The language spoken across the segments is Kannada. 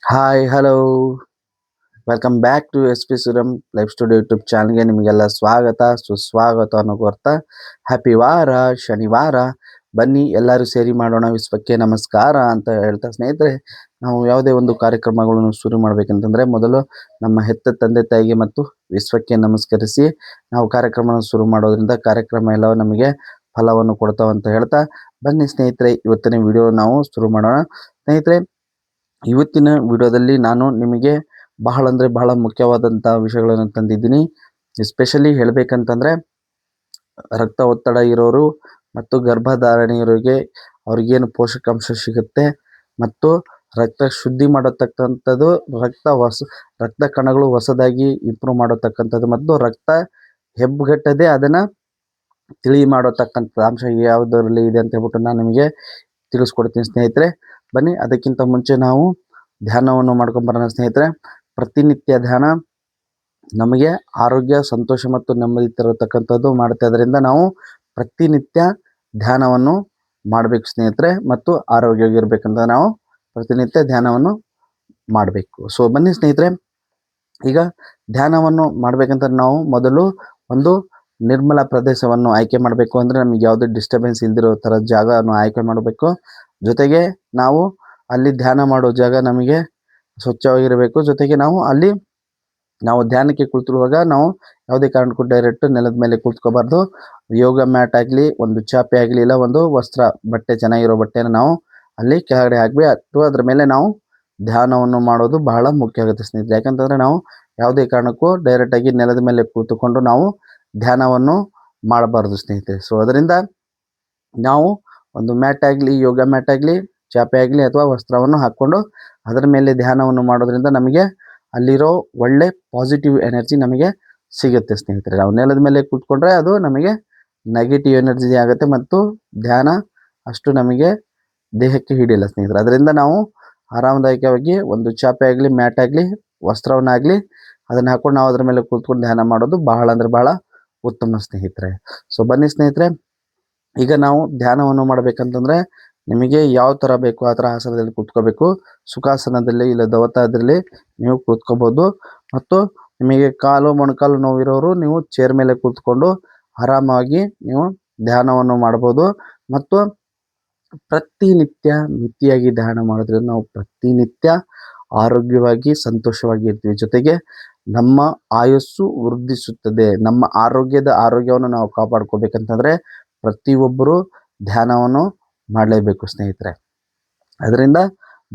Hi hello welcome back to S P Suram life studio YouTube ಚಾನಲ್ಗೆ ನಿಮಗೆಲ್ಲ ಸ್ವಾಗತ ಸುಸ್ವಾಗತ ಅನ್ನೋ ಕೋರ್ತಾ ಹ್ಯಾಪಿ ವಾರ ಶನಿವಾರ ಬನ್ನಿ ಎಲ್ಲರೂ ಸೇರಿ ಮಾಡೋಣ ವಿಶ್ವಕ್ಕೆ ನಮಸ್ಕಾರ ಅಂತ ಹೇಳ್ತಾ ಸ್ನೇಹಿತರೆ ನಾವು ಯಾವುದೇ ಒಂದು ಕಾರ್ಯಕ್ರಮಗಳನ್ನು ಶುರು ಮಾಡಬೇಕಂತಂದ್ರೆ ಮೊದಲು ನಮ್ಮ ಹೆತ್ತ ತಂದೆ ತಾಯಿಗೆ ಮತ್ತು ವಿಶ್ವಕ್ಕೆ ನಮಸ್ಕರಿಸಿ ನಾವು ಕಾರ್ಯಕ್ರಮವನ್ನು ಶುರು ಮಾಡೋದ್ರಿಂದ ಕಾರ್ಯಕ್ರಮ ಎಲ್ಲ ನಮಗೆ ಫಲವನ್ನು ಕೊಡ್ತಾವಂತ ಹೇಳ್ತಾ ಬನ್ನಿ ಸ್ನೇಹಿತರೆ ಇವತ್ತಿನ ವಿಡಿಯೋ ನಾವು ಶುರು ಮಾಡೋಣ ಸ್ನೇಹಿತರೆ. ಇವತ್ತಿನ ವಿಡಿಯೋದಲ್ಲಿ ನಾನು ನಿಮಗೆ ಬಹಳ ಅಂದರೆ ಬಹಳ ಮುಖ್ಯವಾದಂಥ ವಿಷಯಗಳನ್ನು ತಂದಿದ್ದೀನಿ. ಎಸ್ಪೆಷಲಿ ಹೇಳಬೇಕಂತಂದರೆ ರಕ್ತ ಒತ್ತಡ ಇರೋರು ಮತ್ತು ಗರ್ಭಧಾರಣೆ ಇರೋರಿಗೆ ಅವ್ರಿಗೇನು ಪೋಷಕಾಂಶ ಸಿಗುತ್ತೆ ಮತ್ತು ರಕ್ತ ಶುದ್ಧಿ ಮಾಡತಕ್ಕಂಥದ್ದು ರಕ್ತ ಕಣಗಳು ಹೊಸದಾಗಿ ಇಂಪ್ರೂವ್ ಮಾಡತಕ್ಕಂಥದ್ದು ಮತ್ತು ರಕ್ತ ಹೆಪ್ಪುಗಟ್ಟದೆ ಅದನ್ನು ತಿಳಿ ಮಾಡತಕ್ಕಂಥ ಅಂಶ ಯಾವುದರಲ್ಲಿ ಇದೆ ಅಂತ ಹೇಳ್ಬಿಟ್ಟು ನಾನು ನಿಮಗೆ ತಿಳಿಸ್ಕೊಡ್ತೀನಿ ಸ್ನೇಹಿತರೆ. ಬನ್ನಿ ಅದಕ್ಕಿಂತ ಮುಂಚೆ ನಾವು ಧ್ಯಾನವನ್ನು ಮಾಡ್ಕೊಂಬರೋಣ ಸ್ನೇಹಿತರೆ. ಪ್ರತಿನಿತ್ಯ ಧ್ಯಾನ ನಮಗೆ ಆರೋಗ್ಯ ಸಂತೋಷ ಮತ್ತು ನೆಮ್ಮದಿ ತರತಕ್ಕಂಥದ್ದು ಮಾಡುತ್ತೆ. ಅದರಿಂದ ನಾವು ಪ್ರತಿನಿತ್ಯ ಧ್ಯಾನವನ್ನು ಮಾಡಬೇಕು ಸ್ನೇಹಿತರೆ ಮತ್ತು ಆರೋಗ್ಯವಾಗಿರ್ಬೇಕಂತ ನಾವು ಪ್ರತಿನಿತ್ಯ ಧ್ಯಾನವನ್ನು ಮಾಡಬೇಕು. ಸೊ ಬನ್ನಿ ಸ್ನೇಹಿತರೆ, ಈಗ ಧ್ಯಾನವನ್ನು ಮಾಡಬೇಕಂತ ನಾವು ಮೊದಲು ಒಂದು ನಿರ್ಮಲ ಪ್ರದೇಶವನ್ನು ಆಯ್ಕೆ ಮಾಡಬೇಕು. ಅಂದರೆ ನಮಗೆ ಯಾವುದೇ ಡಿಸ್ಟರ್ಬೆನ್ಸ್ ಇಲ್ದಿರೋ ಥರ ಜಾಗವನ್ನು ಆಯ್ಕೆ ಮಾಡಬೇಕು. ಜೊತೆಗೆ ನಾವು ಅಲ್ಲಿ ಧ್ಯಾನ ಮಾಡೋ ಜಾಗ ನಮಗೆ ಸ್ವಚ್ಛವಾಗಿರಬೇಕು. ಜೊತೆಗೆ ನಾವು ಧ್ಯಾನಕ್ಕೆ ಕುಳಿತಿರುವಾಗ ನಾವು ಯಾವುದೇ ಕಾರಣಕ್ಕೂ ಡೈರೆಕ್ಟ್ ನೆಲದ ಮೇಲೆ ಕುಳಿತುಕೋಬಾರ್ದು. ಯೋಗ ಮ್ಯಾಟ್ ಆಗಲಿ, ಒಂದು ಚಾಪೆ ಆಗಲಿ, ಇಲ್ಲ ಒಂದು ಬಟ್ಟೆ ಚೆನ್ನಾಗಿರೋ ಬಟ್ಟೆನ ನಾವು ಅಲ್ಲಿ ಕೆಳಗಡೆ ಹಾಕಿ ಅಥವಾ ಅದ್ರ ಮೇಲೆ ನಾವು ಧ್ಯಾನವನ್ನು ಮಾಡೋದು ಬಹಳ ಮುಖ್ಯ ಆಗುತ್ತೆ ಸ್ನೇಹಿತರೆ. ಯಾಕಂತಂದರೆ ನಾವು ಯಾವುದೇ ಕಾರಣಕ್ಕೂ ಡೈರೆಕ್ಟಾಗಿ ನೆಲದ ಮೇಲೆ ಕೂತುಕೊಂಡು ನಾವು ಧ್ಯಾನವನ್ನು ಮಾಡಬಾರ್ದು ಸ್ನೇಹಿತರೆ. ಸೊ ಅದರಿಂದ ನಾವು ಒಂದು ಮ್ಯಾಟ್ ಆಗಲಿ, ಯೋಗ ಮ್ಯಾಟ್ ಆಗಲಿ, ಚಾಪೆ ಆಗಲಿ ಅಥವಾ ವಸ್ತ್ರವನ್ನು ಹಾಕ್ಕೊಂಡು ಅದರ ಮೇಲೆ ಧ್ಯಾನವನ್ನು ಮಾಡೋದ್ರಿಂದ ನಮಗೆ ಅಲ್ಲಿರೋ ಒಳ್ಳೆ ಪಾಸಿಟಿವ್ ಎನರ್ಜಿ ನಮಗೆ ಸಿಗುತ್ತೆ ಸ್ನೇಹಿತರೆ. ನಾವು ನೆಲದ ಮೇಲೆ ಕೂತ್ಕೊಂಡ್ರೆ ಅದು ನಮಗೆ ನೆಗೆಟಿವ್ ಎನರ್ಜಿ ಆಗುತ್ತೆ ಮತ್ತು ಧ್ಯಾನ ಅಷ್ಟು ನಮಗೆ ದೇಹಕ್ಕೆ ಹಿಡಿಯಲ್ಲ ಸ್ನೇಹಿತರೆ. ಅದರಿಂದ ನಾವು ಆರಾಮದಾಯಕವಾಗಿ ಒಂದು ಚಾಪೆ ಆಗಲಿ, ಮ್ಯಾಟ್ ಆಗಲಿ, ವಸ್ತ್ರವನ್ನಾಗಲಿ ಅದನ್ನು ಹಾಕ್ಕೊಂಡು ನಾವು ಅದರ ಮೇಲೆ ಕೂತ್ಕೊಂಡು ಧ್ಯಾನ ಮಾಡೋದು ಬಹಳ ಅಂದರೆ ಬಹಳ ಉತ್ತಮ ಸ್ನೇಹಿತರೆ. ಸೊ ಬನ್ನಿ ಸ್ನೇಹಿತರೆ, ಈಗ ನಾವು ಧ್ಯಾನವನ್ನು ಮಾಡಬೇಕಂತಂದರೆ ನಿಮಗೆ ಯಾವ ಥರ ಬೇಕು ಆ ಥರ ಆಸನದಲ್ಲಿ ಕೂತ್ಕೋಬೇಕು. ಸುಖಾಸನದಲ್ಲಿ ಇಲ್ಲ ದವತಾದಲ್ಲಿ ನೀವು ಕೂತ್ಕೋಬೋದು. ಮತ್ತು ನಿಮಗೆ ಕಾಲು ಮೊಣಕಾಲು ನೋವಿರೋರು ನೀವು ಚೇರ್ ಮೇಲೆ ಕೂತ್ಕೊಂಡು ಆರಾಮಾಗಿ ನೀವು ಧ್ಯಾನವನ್ನು ಮಾಡ್ಬೋದು. ಮತ್ತು ಪ್ರತಿನಿತ್ಯ ಮಿತಿಯಾಗಿ ಧ್ಯಾನ ಮಾಡೋದ್ರಿಂದ ನಾವು ಪ್ರತಿನಿತ್ಯ ಆರೋಗ್ಯವಾಗಿ ಸಂತೋಷವಾಗಿ ಇರ್ತೀವಿ. ಜೊತೆಗೆ ನಮ್ಮ ಆಯಸ್ಸು ವೃದ್ಧಿಸುತ್ತದೆ. ನಮ್ಮ ಆರೋಗ್ಯವನ್ನು ನಾವು ಕಾಪಾಡ್ಕೋಬೇಕಂತಂದರೆ ಪ್ರತಿಯೊಬ್ಬರು ಧ್ಯಾನವನ್ನು ಮಾಡಲೇಬೇಕು ಸ್ನೇಹಿತರೆ. ಅದರಿಂದ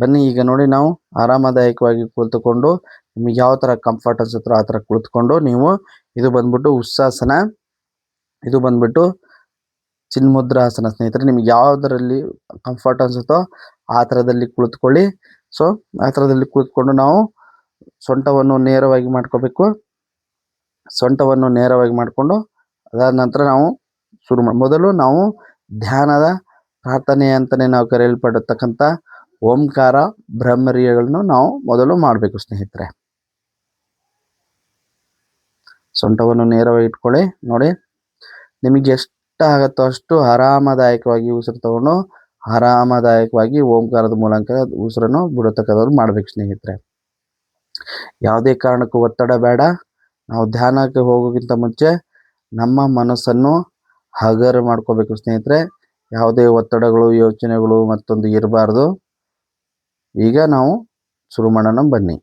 ಬನ್ನಿ ಈಗ ನೋಡಿ, ನಾವು ಆರಾಮದಾಯಕವಾಗಿ ಕುಳಿತುಕೊಂಡು ನಿಮಗೆ ಯಾವ ಥರ ಕಂಫರ್ಟ್ ಅನ್ಸುತ್ತೋ ಆ ಥರ ಕುಳಿತುಕೊಂಡು ನೀವು ಇದು ಬಂದ್ಬಿಟ್ಟು ಉತ್ಸಾಸನ, ಇದು ಬಂದ್ಬಿಟ್ಟು ಚಿನ್ಮುದ್ರಾಸನ ಸ್ನೇಹಿತರೆ. ನಿಮಗೆ ಯಾವುದರಲ್ಲಿ ಕಂಫರ್ಟ್ ಅನ್ಸುತ್ತೋ ಆ ಥರದಲ್ಲಿ ಕುಳಿತುಕೊಳ್ಳಿ. ಸೊ ಆ ಥರದಲ್ಲಿ ಕುಳಿತುಕೊಂಡು ನಾವು ಸೊಂಟವನ್ನು ನೇರವಾಗಿ ಮಾಡ್ಕೋಬೇಕು. ಸೊಂಟವನ್ನು ನೇರವಾಗಿ ಮಾಡಿಕೊಂಡು ಅದಾದ ನಂತರ ನಾವು ಮೊದಲು ನಾವು ಧ್ಯಾನದ ಪ್ರಾರ್ಥನೆ ಅಂತಲೇ ನಾವು ಕರೆಯಲ್ಪಡತಕ್ಕಂಥ ಓಂಕಾರ ಬ್ರಹ್ಮರಿಯಗಳನ್ನು ನಾವು ಮೊದಲು ಮಾಡಬೇಕು ಸ್ನೇಹಿತರೆ. ಸೊಂಟವನ್ನು ನೇರವಾಗಿ ಇಟ್ಕೊಳ್ಳಿ. ನೋಡಿ, ನಿಮಗೆ ಎಷ್ಟು ಆಗುತ್ತೋ ಅಷ್ಟು ಆರಾಮದಾಯಕವಾಗಿ ಉಸಿರು ತಗೊಂಡು ಆರಾಮದಾಯಕವಾಗಿ ಓಂಕಾರದ ಮೂಲಕ ಉಸಿರನ್ನು ಬಿಡತಕ್ಕಂಥದ್ದು ಮಾಡಬೇಕು ಸ್ನೇಹಿತರೆ. ಯಾವುದೇ ಕಾರಣಕ್ಕೂ ಒತ್ತಡ ಬೇಡ. ನಾವು ಧ್ಯಾನಕ್ಕೆ ಹೋಗೋಕ್ಕಿಂತ ಮುಂಚೆ ನಮ್ಮ ಮನಸ್ಸನ್ನು ಹಗರ ಮಾಡ್ಕೋಬೇಕು ಸ್ನೇಹಿತರೆ. ಯಾವುದೇ ಒತ್ತಡಗಳು, ಯೋಚನೆಗಳು ಮತ್ತೊಂದು ಇರಬಾರ್ದು. ಈಗ ನಾವು ಶುರು ಮಾಡೋಣ ಬನ್ನಿ.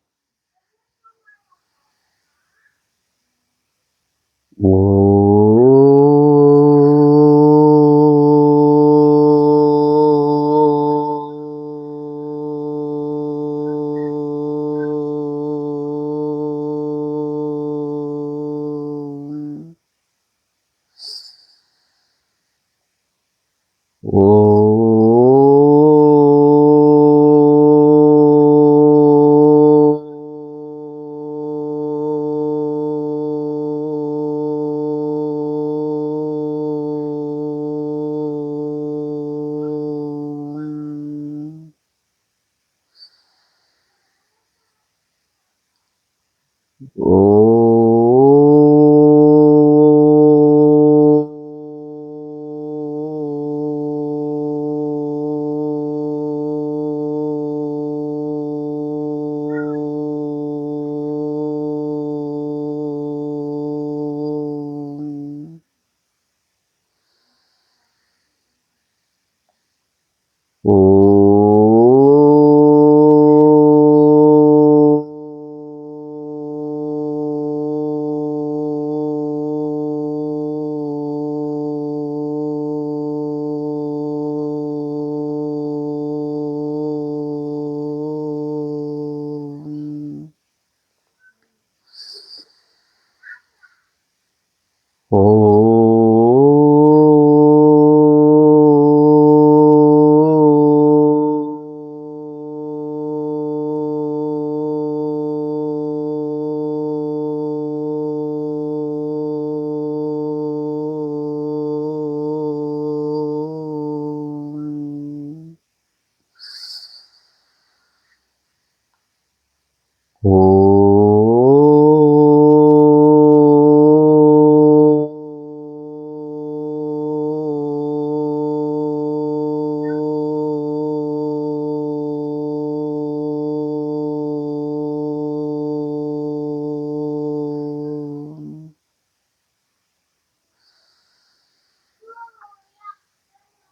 ಓ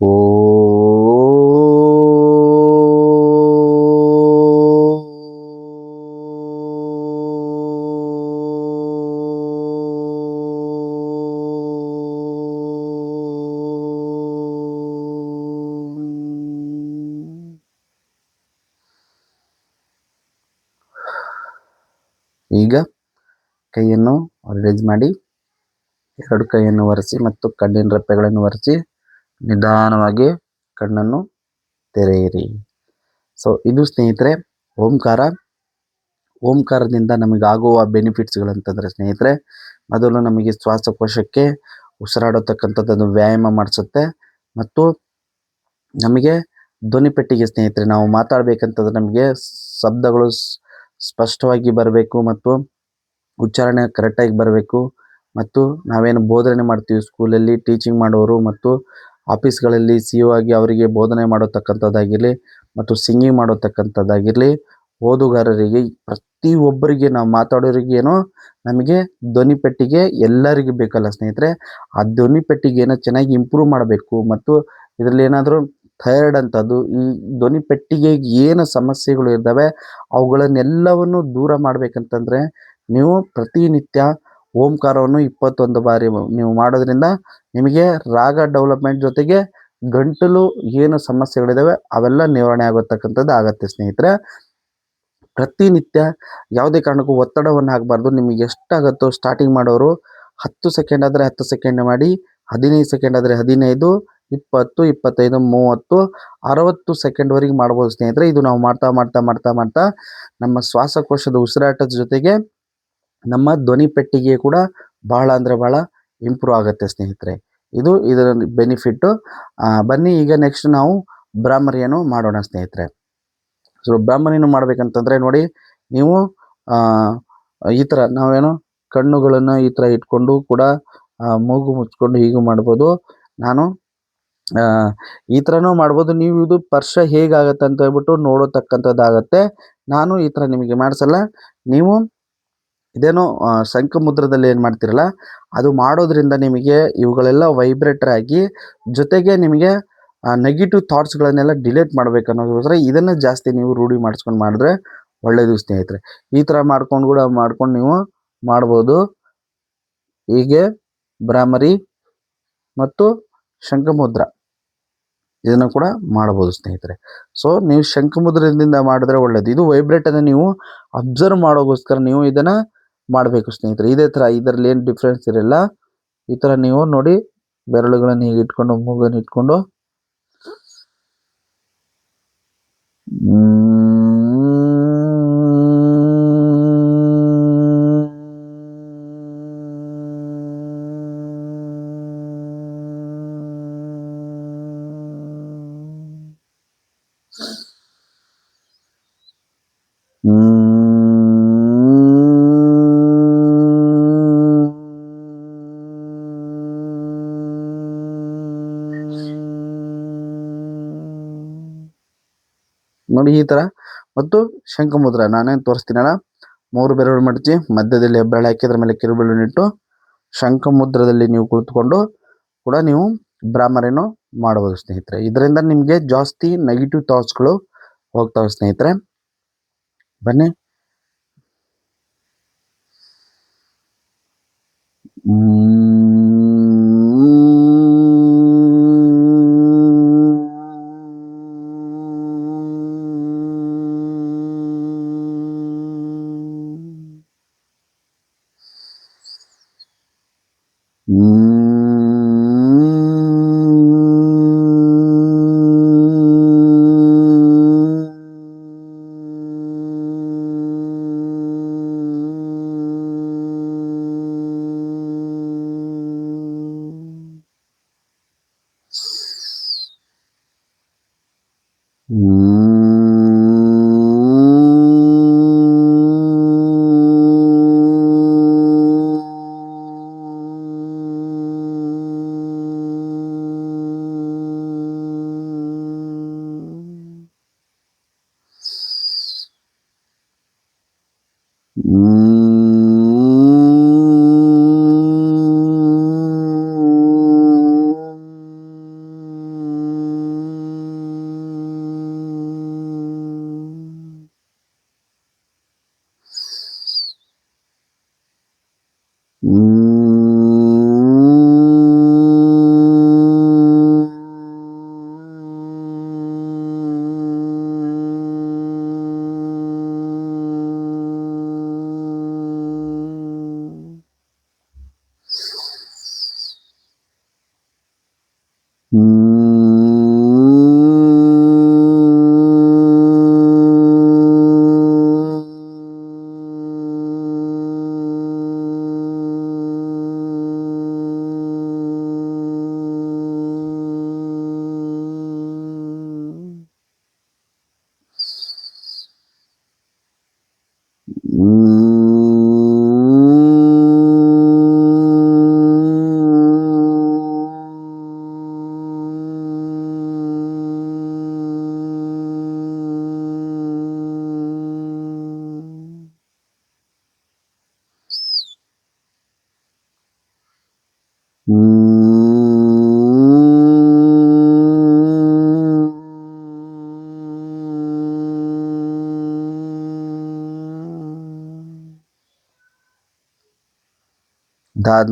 ಓ ಈಗ ಕೈಯನ್ನು ರಿಲೀಸ್ ಮಾಡಿ, ಎರಡು ಕೈಯನ್ನು ಒರೆಸಿ ಮತ್ತು ಕಣ್ಣಿನ ರೆಪ್ಪೆಗಳನ್ನು ಒರೆಸಿ ನಿಧಾನವಾಗಿ ಕಣ್ಣನ್ನು ತೆರೆಯಿರಿ. ಸೊ ಇದು ಸ್ನೇಹಿತರೆ ಓಂಕಾರ. ಓಂಕಾರದಿಂದ ನಮಗಾಗುವ ಬೆನಿಫಿಟ್ಸ್ಗಳಂತಂದರೆ ಸ್ನೇಹಿತರೆ, ಮೊದಲು ನಮಗೆ ಶ್ವಾಸಕೋಶಕ್ಕೆ ಉಸಿರಾಡತಕ್ಕಂಥದ್ದು ವ್ಯಾಯಾಮ ಮಾಡಿಸುತ್ತೆ ಮತ್ತು ನಮಗೆ ಧ್ವನಿಪೆಟ್ಟಿಗೆ ಸ್ನೇಹಿತರೆ, ನಾವು ಮಾತಾಡಬೇಕಂತಂದ್ರೆ ನಮಗೆ ಶಬ್ದಗಳು ಸ್ಪಷ್ಟವಾಗಿ ಬರಬೇಕು ಮತ್ತು ಉಚ್ಚಾರಣೆ ಕರೆಕ್ಟಾಗಿ ಬರಬೇಕು. ಮತ್ತು ನಾವೇನು ಬೋಧನೆ ಮಾಡ್ತೀವಿ ಸ್ಕೂಲಲ್ಲಿ ಟೀಚಿಂಗ್ ಮಾಡೋರು ಮತ್ತು ಆಫೀಸ್ಗಳಲ್ಲಿ CO ಆಗಿ ಅವರಿಗೆ ಬೋಧನೆ ಮಾಡತಕ್ಕಂಥದ್ದಾಗಿರಲಿ ಮತ್ತು ಸಿಂಗಿಂಗ್ ಮಾಡತಕ್ಕಂಥದ್ದಾಗಿರಲಿ, ಓದುಗಾರರಿಗೆ ಪ್ರತಿಯೊಬ್ಬರಿಗೆ ನಾವು ಮಾತಾಡೋರಿಗೇನೋ ನಮಗೆ ಧ್ವನಿಪೆಟ್ಟಿಗೆ ಎಲ್ಲರಿಗೂ ಬೇಕಲ್ಲ ಸ್ನೇಹಿತರೆ. ಆ ಧ್ವನಿಪೆಟ್ಟಿಗೆಯನ್ನು ಚೆನ್ನಾಗಿ ಇಂಪ್ರೂವ್ ಮಾಡಬೇಕು ಮತ್ತು ಇದರಲ್ಲಿ ಏನಾದರೂ ಥೈರಾಯ್ಡ್ ಅಂಥದ್ದು ಈ ಧ್ವನಿಪೆಟ್ಟಿಗೆಗೆ ಏನು ಸಮಸ್ಯೆಗಳು ಇದ್ದಾವೆ ಅವುಗಳನ್ನೆಲ್ಲವನ್ನು ದೂರ ಮಾಡಬೇಕಂತಂದರೆ ನೀವು ಪ್ರತಿನಿತ್ಯ ಓಂಕಾರವನ್ನು 21 ಬಾರಿ ನೀವು ಮಾಡೋದ್ರಿಂದ ನಿಮಗೆ ರಾಗ ಡೆವಲಪ್ಮೆಂಟ್ ಜೊತೆಗೆ ಗಂಟಲು ಏನು ಸಮಸ್ಯೆಗಳಿದ್ದಾವೆ ಅವೆಲ್ಲ ನಿವಾರಣೆ ಆಗತಕ್ಕಂಥದ್ದು ಆಗತ್ತೆ ಸ್ನೇಹಿತರೆ. ಪ್ರತಿನಿತ್ಯ ಯಾವುದೇ ಕಾರಣಕ್ಕೂ ಒತ್ತಡವನ್ನು ಹಾಕಬಾರ್ದು. ನಿಮಗೆ ಎಷ್ಟಾಗುತ್ತೋ ಸ್ಟಾರ್ಟಿಂಗ್ ಮಾಡೋರು 10 ಸೆಕೆಂಡ್ ಆದರೆ 10 ಸೆಕೆಂಡ್ ಮಾಡಿ, 15 ಸೆಕೆಂಡ್ ಆದರೆ 15, 20, 25, 30, 60 ಸೆಕೆಂಡ್ವರೆಗೆ ಮಾಡ್ಬೋದು ಸ್ನೇಹಿತರೆ. ಇದು ನಾವು ಮಾಡ್ತಾ ಮಾಡ್ತಾ ಮಾಡ್ತಾ ಮಾಡ್ತಾ ನಮ್ಮ ಶ್ವಾಸಕೋಶದ ಉಸಿರಾಟದ ಜೊತೆಗೆ ನಮ್ಮ ಧ್ವನಿಪೆಟ್ಟಿಗೆ ಕೂಡ ಭಾಳ ಅಂದರೆ ಭಾಳ ಇಂಪ್ರೂವ್ ಆಗುತ್ತೆ ಸ್ನೇಹಿತರೆ. ಇದು ಇದರ ಬೆನಿಫಿಟ್ಟು. ಬನ್ನಿ ಈಗ ನೆಕ್ಸ್ಟ್ ನಾವು ಭ್ರಾಮರಿಯನ್ನು ಮಾಡೋಣ ಸ್ನೇಹಿತರೆ. ಸೊ ಭ್ರಾಮರಿಯನ್ನು ಮಾಡಬೇಕಂತಂದರೆ ನೋಡಿ, ನೀವು ಈ ಥರ ನಾವೇನು ಕಣ್ಣುಗಳನ್ನು ಈ ಥರ ಇಟ್ಕೊಂಡು ಕೂಡ ಮೂಗು ಮುಚ್ಕೊಂಡು ಹೀಗೂ ಮಾಡ್ಬೋದು. ನಾನು ಈ ಥರನೂ ಮಾಡ್ಬೋದು. ನೀವು ಇದು ಸ್ಪರ್ಶ ಹೇಗಾಗತ್ತೆ ಅಂತ ಹೇಳ್ಬಿಟ್ಟು ನೋಡತಕ್ಕಂಥದ್ದಾಗತ್ತೆ. ನಾನು ಈ ಥರ ನಿಮಗೆ ಮಾಡಿಸಲ್ಲ. ನೀವು ಇದೇನೋ ಶಂಖಮುದ್ರದಲ್ಲಿ ಏನು ಮಾಡ್ತಿರಲ್ಲ ಅದು ಮಾಡೋದ್ರಿಂದ ನಿಮಗೆ ಇವುಗಳೆಲ್ಲ ವೈಬ್ರೇಟರ್ ಆಗಿ ಜೊತೆಗೆ ನಿಮಗೆ ನೆಗೆಟಿವ್ ಥಾಟ್ಸ್ಗಳನ್ನೆಲ್ಲ ಡಿಲೀಟ್ ಮಾಡಬೇಕು ಅನ್ನೋದಕ್ಕೋಸ್ಕರ ಇದನ್ನು ಜಾಸ್ತಿ ನೀವು ರೂಢಿ ಮಾಡಿಸ್ಕೊಂಡು ಮಾಡಿದ್ರೆ ಒಳ್ಳೆಯದು ಸ್ನೇಹಿತರೆ. ಈ ಥರ ಮಾಡ್ಕೊಂಡು ನೀವು ಮಾಡ್ಬೋದು. ಹೀಗೆ ಭ್ರಾಮರಿ ಮತ್ತು ಶಂಖಮುದ್ರ ಇದನ್ನು ಕೂಡ ಮಾಡ್ಬೋದು ಸ್ನೇಹಿತರೆ. ಸೊ ನೀವು ಶಂಖಮುದ್ರದಿಂದ ಮಾಡಿದ್ರೆ ಒಳ್ಳೆಯದು. ಇದು ವೈಬ್ರೇಟನ್ನು ನೀವು ಅಬ್ಸರ್ವ್ ಮಾಡೋಕ್ಕೋಸ್ಕರ ನೀವು ಇದನ್ನು ಮಾಡಬೇಕು ಸ್ನೇಹಿತರೆ. ಇದೇ ಥರ ಇದರಲ್ಲಿ ಏನು ಡಿಫ್ರೆನ್ಸ್ ಇರಲ್ಲ. ಈ ಥರ ನೀವು ನೋಡಿ ಬೆರಳುಗಳನ್ನು ಹೀಗೆ ಇಟ್ಕೊಂಡು ಮೂಗನ್ನು ಇಟ್ಕೊಂಡು ನೋಡಿ ಈ ಥರ. ಮತ್ತು ಶಂಖಮುದ್ರ ನಾನೇನು ತೋರಿಸ್ತೀನಲ್ಲ, 3 ಬೆರಳು ಮಡಚಿ ಮಧ್ಯದಲ್ಲಿ ಹೆಬ್ಬೆರಳು ಹಾಕಿ ಅದ್ರ ಮೇಲೆ ಕಿರುಬೆರಳನ್ನಿಟ್ಟು ಶಂಖಮುದ್ರದಲ್ಲಿ ನೀವು ಕುಳಿತುಕೊಂಡು ಕೂಡ ನೀವು ಭ್ರಾಮರಿಯನ್ನು ಮಾಡ್ಬೋದು ಸ್ನೇಹಿತರೆ. ಇದರಿಂದ ನಿಮಗೆ ಜಾಸ್ತಿ ನೆಗೆಟಿವ್ ಥಾಟ್ಸ್ಗಳು ಹೋಗ್ತವೆ ಸ್ನೇಹಿತರೆ. ಬನ್ನಿ. ಇದಾದ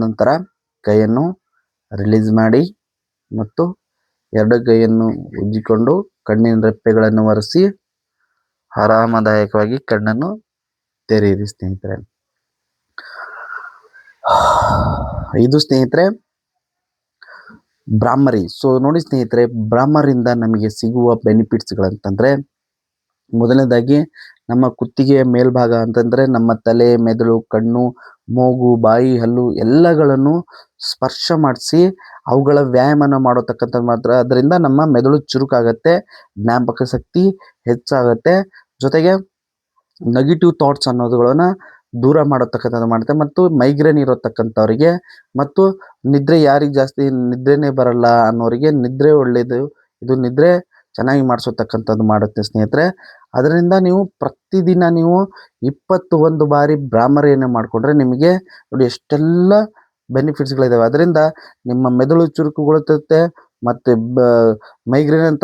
ನಂತರ ಕೈಯನ್ನು ರಿಲೀಸ್ ಮಾಡಿ ಮತ್ತು ಎರಡು ಕೈಯನ್ನು ಉಜ್ಜಿಕೊಂಡು ಕಣ್ಣಿನ ರೆಪ್ಪೆಗಳನ್ನು ಒರೆಸಿ ಆರಾಮದಾಯಕವಾಗಿ ಕಣ್ಣನ್ನು ತೆರೆಯಿರಿ ಸ್ನೇಹಿತರೆ. ಇದು ಸ್ನೇಹಿತರೆ ಬ್ರಾಹ್ಮರಿ. ಸೊ ನೋಡಿ ಸ್ನೇಹಿತರೆ, ಬ್ರಾಹ್ಮರಿಂದ ನಮಗೆ ಸಿಗುವ ಬೆನಿಫಿಟ್ಸ್ಗಳಂತಂದ್ರೆ, ಮೊದಲನೇದಾಗಿ ನಮ್ಮ ಕುತ್ತಿಗೆಯ ಮೇಲ್ಭಾಗ ಅಂತಂದ್ರೆ ನಮ್ಮ ತಲೆ, ಮೆದುಳು, ಕಣ್ಣು, ಮೂಗು, ಬಾಯಿ, ಹಲ್ಲು ಎಲ್ಲಗಳನ್ನು ಸ್ಪರ್ಶ ಮಾಡಿಸಿ ಅವುಗಳ ವ್ಯಾಯಾಮನ ಮಾಡತಕ್ಕಂಥದ್ದು ಮಾತ್ರ. ಅದರಿಂದ ನಮ್ಮ ಮೆದುಳು ಚುರುಕಾಗತ್ತೆ, ಜ್ಞಾಪಕ ಶಕ್ತಿ ಹೆಚ್ಚಾಗತ್ತೆ, ಜೊತೆಗೆ ನೆಗೆಟಿವ್ ಥಾಟ್ಸ್ ಅನ್ನೋದುಗಳನ್ನ ದೂರ ಮಾಡತಕ್ಕಂಥದ್ದು ಮಾಡುತ್ತೆ. ಮತ್ತು ಮೈಗ್ರೇನ್ ಇರತಕ್ಕಂಥವ್ರಿಗೆ ಮತ್ತು ನಿದ್ರೆ, ಯಾರಿಗೆ ಜಾಸ್ತಿ ನಿದ್ರೆನೇ ಬರಲ್ಲ ಅನ್ನೋರಿಗೆ ನಿದ್ರೆ ಒಳ್ಳೆಯದು. ಇದು ನಿದ್ರೆ ಚೆನ್ನಾಗಿ ಮಾಡಿಸತಕ್ಕಂಥದ್ದು ಮಾಡುತ್ತೆ ಸ್ನೇಹಿತರೆ. ಅದರಿಂದ ನೀವು ಪ್ರತಿದಿನ ನೀವು 21 ಬಾರಿ ಭ್ರಾಮರಿಯನ್ನು ಮಾಡಿಕೊಂಡ್ರೆ ನಿಮಗೆ ನೋಡಿ ಎಷ್ಟೆಲ್ಲ ಬೆನಿಫಿಟ್ಸ್ಗಳಿದ್ದಾವೆ. ಅದರಿಂದ ನಿಮ್ಮ ಮೆದುಳು ಚುರುಕುಗೊಳ್ಳುತ್ತೆ. ಮತ್ತು ಮೈಗ್ರೇನ್ ಅಂತ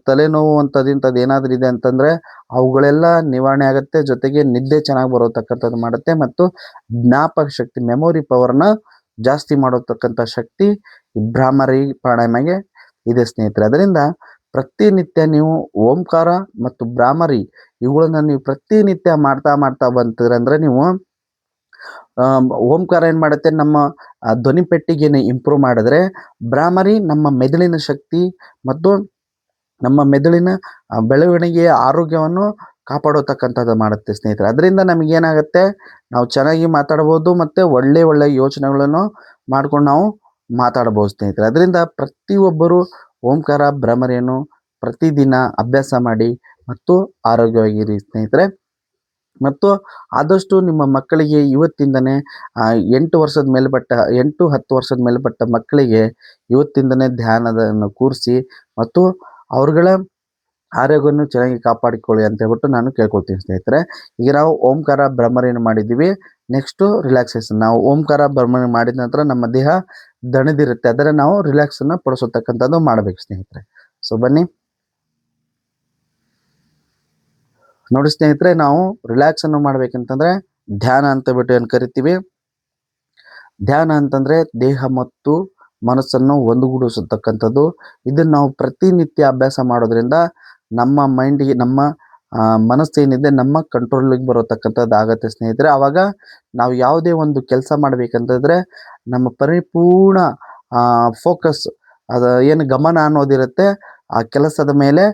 ತಲೆನೋವು ಇಂಥದ್ದು ಏನಾದರೂ ಇದೆ ಅಂತಂದರೆ ಅವುಗಳೆಲ್ಲ ನಿವಾರಣೆ ಆಗುತ್ತೆ. ಜೊತೆಗೆ ನಿದ್ದೆ ಚೆನ್ನಾಗಿ ಬರತಕ್ಕಂಥದ್ದು ಮಾಡುತ್ತೆ ಮತ್ತು ಜ್ಞಾಪಕ ಶಕ್ತಿ, ಮೆಮೊರಿ ಪವರ್ನ ಜಾಸ್ತಿ ಮಾಡತಕ್ಕಂಥ ಶಕ್ತಿ ಭ್ರಾಮರಿ ಪ್ರಾಣಾಯಾಮಗೆ ಇದೆ ಸ್ನೇಹಿತರೆ. ಅದರಿಂದ ಪ್ರತಿನಿತ್ಯ ನೀವು ಓಂಕಾರ ಮತ್ತು ಭ್ರಾಮರಿ ಇವುಗಳನ್ನ ನೀವು ಪ್ರತಿನಿತ್ಯ ಮಾಡ್ತಾ ಬಂತೀರ ಅಂದರೆ ನೀವು ಓಂಕಾರ ಏನು ಮಾಡುತ್ತೆ, ನಮ್ಮ ಧ್ವನಿ ಪೆಟ್ಟಿಗೆನ ಇಂಪ್ರೂವ್ ಮಾಡಿದ್ರೆ, ಭ್ರಾಮರಿ ನಮ್ಮ ಮೆದುಳಿನ ಶಕ್ತಿ ಮತ್ತು ನಮ್ಮ ಮೆದುಳಿನ ಬೆಳವಣಿಗೆಯ ಆರೋಗ್ಯವನ್ನು ಕಾಪಾಡತಕ್ಕಂಥದ್ದು ಮಾಡುತ್ತೆ ಸ್ನೇಹಿತರೆ. ಅದರಿಂದ ನಮಗೇನಾಗುತ್ತೆ, ನಾವು ಚೆನ್ನಾಗಿ ಮಾತಾಡ್ಬೋದು ಮತ್ತು ಒಳ್ಳೆ ಯೋಚನೆಗಳನ್ನು ಮಾಡ್ಕೊಂಡು ನಾವು ಮಾತಾಡ್ಬೋದು ಸ್ನೇಹಿತರೆ. ಅದರಿಂದ ಪ್ರತಿಯೊಬ್ಬರು ಓಂಕಾರ ಭ್ರಾಮರಿಯನ್ನು ಪ್ರತಿದಿನ ಅಭ್ಯಾಸ ಮಾಡಿ ಮತ್ತು ಆರೋಗ್ಯವಾಗಿರಿ ಸ್ನೇಹಿತರೆ. ಮತ್ತು ಆದಷ್ಟು ನಿಮ್ಮ ಮಕ್ಕಳಿಗೆ ಇವತ್ತಿಂದನೇ 8-10 ವರ್ಷದ ಮೇಲ್ಪಟ್ಟ ಮಕ್ಕಳಿಗೆ ಇವತ್ತಿಂದನೇ ಧ್ಯಾನವನ್ನು ಕೂರಿಸಿ ಮತ್ತು ಅವ್ರಗಳ ಆರೋಗ್ಯವನ್ನು ಚೆನ್ನಾಗಿ ಕಾಪಾಡಿಕೊಳ್ಳಿ ಅಂತ ಹೇಳ್ಬಿಟ್ಟು ನಾನು ಕೇಳ್ಕೊಳ್ತೀನಿ ಸ್ನೇಹಿತರೆ. ಈಗ ನಾವು ಓಂಕಾರ ಭ್ರಾಮರಿಯನ್ನು ಮಾಡಿದ್ದೀವಿ. Next relaxation. ನಾವು ಓಂಕಾರ ಭ್ರಾಮರಿ ಮಾಡಿದ ನಂತರ ನಮ್ಮ ದೇಹ ದಣಿದಿರುತ್ತೆ, ಅದರ ನಾವು ರಿಲ್ಯಾಕ್ಸನ್ನು ಪಡಿಸತಕ್ಕಂಥದ್ದು ಮಾಡಬೇಕು ಸ್ನೇಹಿತರೆ. ಸೊ ಬನ್ನಿ ನೋಡಿ ಸ್ನೇಹಿತರೆ, ನಾವು ರಿಲ್ಯಾಕ್ಸನ್ನು ಮಾಡ್ಬೇಕಂತಂದ್ರೆ ಧ್ಯಾನ ಅಂತ ಬಿಟ್ಟು ಏನು ಕರಿತೀವಿ. ಧ್ಯಾನ ಅಂತಂದ್ರೆ ದೇಹ ಮತ್ತು ಮನಸ್ಸನ್ನು ಒಂದುಗೂಡಿಸತಕ್ಕಂಥದ್ದು. ಇದನ್ನು ನಾವು ಪ್ರತಿನಿತ್ಯ ಅಭ್ಯಾಸ ಮಾಡೋದ್ರಿಂದ ನಮ್ಮ ಮೈಂಡಿಗೆ, ನಮ್ಮ ಮನಸ್ಸೇನಿದೆ ನಮ್ಮ ಕಂಟ್ರೋಲಿಗೆ ಬರತಕ್ಕಂಥದ್ದು ಆಗತ್ತೆ ಸ್ನೇಹಿತರೆ. ಆವಾಗ ನಾವು ಯಾವುದೇ ಒಂದು ಕೆಲಸ ಮಾಡಬೇಕಂತಂದ್ರೆ ನಮ್ಮ ಪರಿಪೂರ್ಣ ಫೋಕಸ್, ಅದು ಏನು ಗಮನ ಅನ್ನೋದಿರುತ್ತೆ ಆ ಕೆಲಸದ ಮೇಲೆ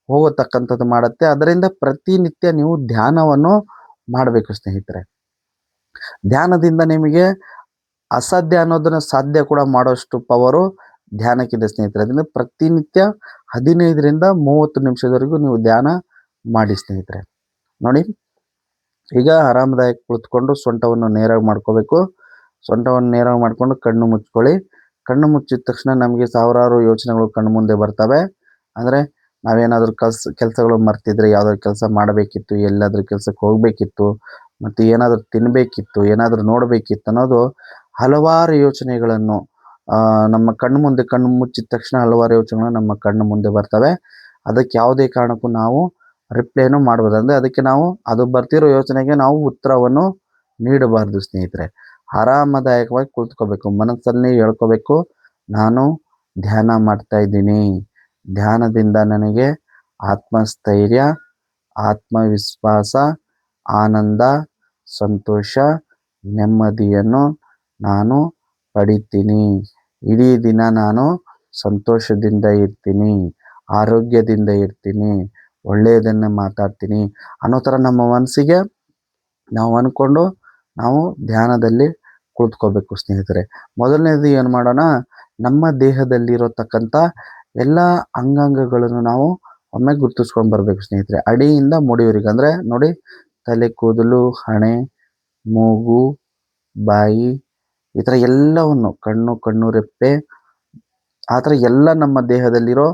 ಹೋಗತಕ್ಕಂಥದ್ದು ಮಾಡುತ್ತೆ. ಅದರಿಂದ ಪ್ರತಿನಿತ್ಯ ನೀವು ಧ್ಯಾನವನ್ನು ಮಾಡಬೇಕು ಸ್ನೇಹಿತರೆ. ಧ್ಯಾನದಿಂದ ನಿಮಗೆ ಅಸಾಧ್ಯ ಅನ್ನೋದನ್ನ ಸಾಧ್ಯ ಕೂಡ ಮಾಡೋಷ್ಟು ಪವರು ಧ್ಯಾನಕ್ಕಿದೆ ಸ್ನೇಹಿತರೆ. ಅದರಿಂದ ಪ್ರತಿನಿತ್ಯ 15ರಿಂದ 30 ನಿಮಿಷದವರೆಗೂ ನೀವು ಧ್ಯಾನ ಮಾಡಿ ಸ್ನೇಹಿತರೆ. ನೋಡಿ, ಈಗ ಆರಾಮದಾಯಕ ಕುಳಿತುಕೊಂಡು ಸೊಂಟವನ್ನು ನೇರಾಗಿ ಮಾಡ್ಕೋಬೇಕು. ಸೊಂಟವನ್ನು ನೇರಾಗಿ ಮಾಡಿಕೊಂಡು ಕಣ್ಣು ಮುಚ್ಕೊಳ್ಳಿ. ಕಣ್ಣು ಮುಚ್ಚಿದ ತಕ್ಷಣ ನಮಗೆ ಸಾವಿರಾರು ಯೋಚನೆಗಳು ಕಣ್ಣು ಮುಂದೆ ಬರ್ತವೆ. ಅಂದರೆ ನಾವೇನಾದರೂ ಕೆಲಸಗಳು ಮರ್ತಿದ್ರೆ, ಯಾವುದಾದ್ರು ಕೆಲಸ ಮಾಡಬೇಕಿತ್ತು, ಎಲ್ಲಾದರೂ ಕೆಲಸಕ್ಕೆ ಹೋಗಬೇಕಿತ್ತು, ಮತ್ತು ಏನಾದರೂ ತಿನ್ನಬೇಕಿತ್ತು, ಏನಾದರೂ ನೋಡಬೇಕಿತ್ತು ಅನ್ನೋದು ಹಲವಾರು ಯೋಚನೆಗಳನ್ನು ನಮ್ಮ ಕಣ್ಣು ಮುಚ್ಚಿದ ತಕ್ಷಣ ಹಲವಾರು ಯೋಚನೆಗಳು ನಮ್ಮ ಕಣ್ಣು ಮುಂದೆ ಬರ್ತವೆ. ಅದಕ್ಕೆ ಯಾವುದೇ ಕಾರಣಕ್ಕೂ ನಾವು ರಿಪ್ಲೈನು ಮಾಡ್ಬೋದು. ಅಂದರೆ ಅದಕ್ಕೆ ನಾವು ಅದು ಬರ್ತಿರೋ ಯೋಚನೆಗೆ ನಾವು ಉತ್ತರವನ್ನು ನೀಡಬಾರ್ದು ಸ್ನೇಹಿತರೆ. ಆರಾಮದಾಯಕವಾಗಿ ಕುಳಿತುಕೋಬೇಕು, ಮನಸ್ಸಲ್ಲಿ ಹೇಳ್ಕೋಬೇಕು, ನಾನು ಧ್ಯಾನ ಮಾಡ್ತಾ ಇದ್ದೀನಿ, ಧ್ಯಾನದಿಂದ ನನಗೆ ಆತ್ಮಸ್ಥೈರ್ಯ, ಆತ್ಮವಿಶ್ವಾಸ, ಆನಂದ, ಸಂತೋಷ, ನೆಮ್ಮದಿಯನ್ನು ನಾನು ಪಡಿತೀನಿ. ಇಡೀ ದಿನ ನಾನು ಸಂತೋಷದಿಂದ ಇರ್ತೀನಿ, ಆರೋಗ್ಯದಿಂದ ಇರ್ತೀನಿ, ಒಳ್ಳೆಯದನ್ನು ಮಾತಾಡ್ತೀನಿ ಅನ್ನೋ ಥರ ನಮ್ಮ ಮನಸ್ಸಿಗೆ ನಾವು ಅಂದ್ಕೊಂಡು ನಾವು ಧ್ಯಾನದಲ್ಲಿ ಕುಳಿತುಕೋಬೇಕು ಸ್ನೇಹಿತರೆ. ಮೊದಲನೇದು ಏನು ಮಾಡೋಣ, ನಮ್ಮ ದೇಹದಲ್ಲಿರತಕ್ಕಂಥ ಎಲ್ಲ ಅಂಗಾಂಗಗಳನ್ನು ನಾವು ಒಮ್ಮೆ ಗುರುತಿಸ್ಕೊಂಡು ಬರಬೇಕು ಸ್ನೇಹಿತರೆ. ಅಡಿಯಿಂದ ಮುಡಿಯವರೆಗೆ, ಅಂದರೆ ನೋಡಿ, ತಲೆ ಕೂದಲು, ಹಣೆ, ಮೂಗು, ಬಾಯಿ, ಈ ಥರ ಎಲ್ಲವನ್ನು, ಕಣ್ಣು ರೆಪ್ಪೆ, ಆ ಥರ ಎಲ್ಲ ನಮ್ಮ ದೇಹದಲ್ಲಿರೋ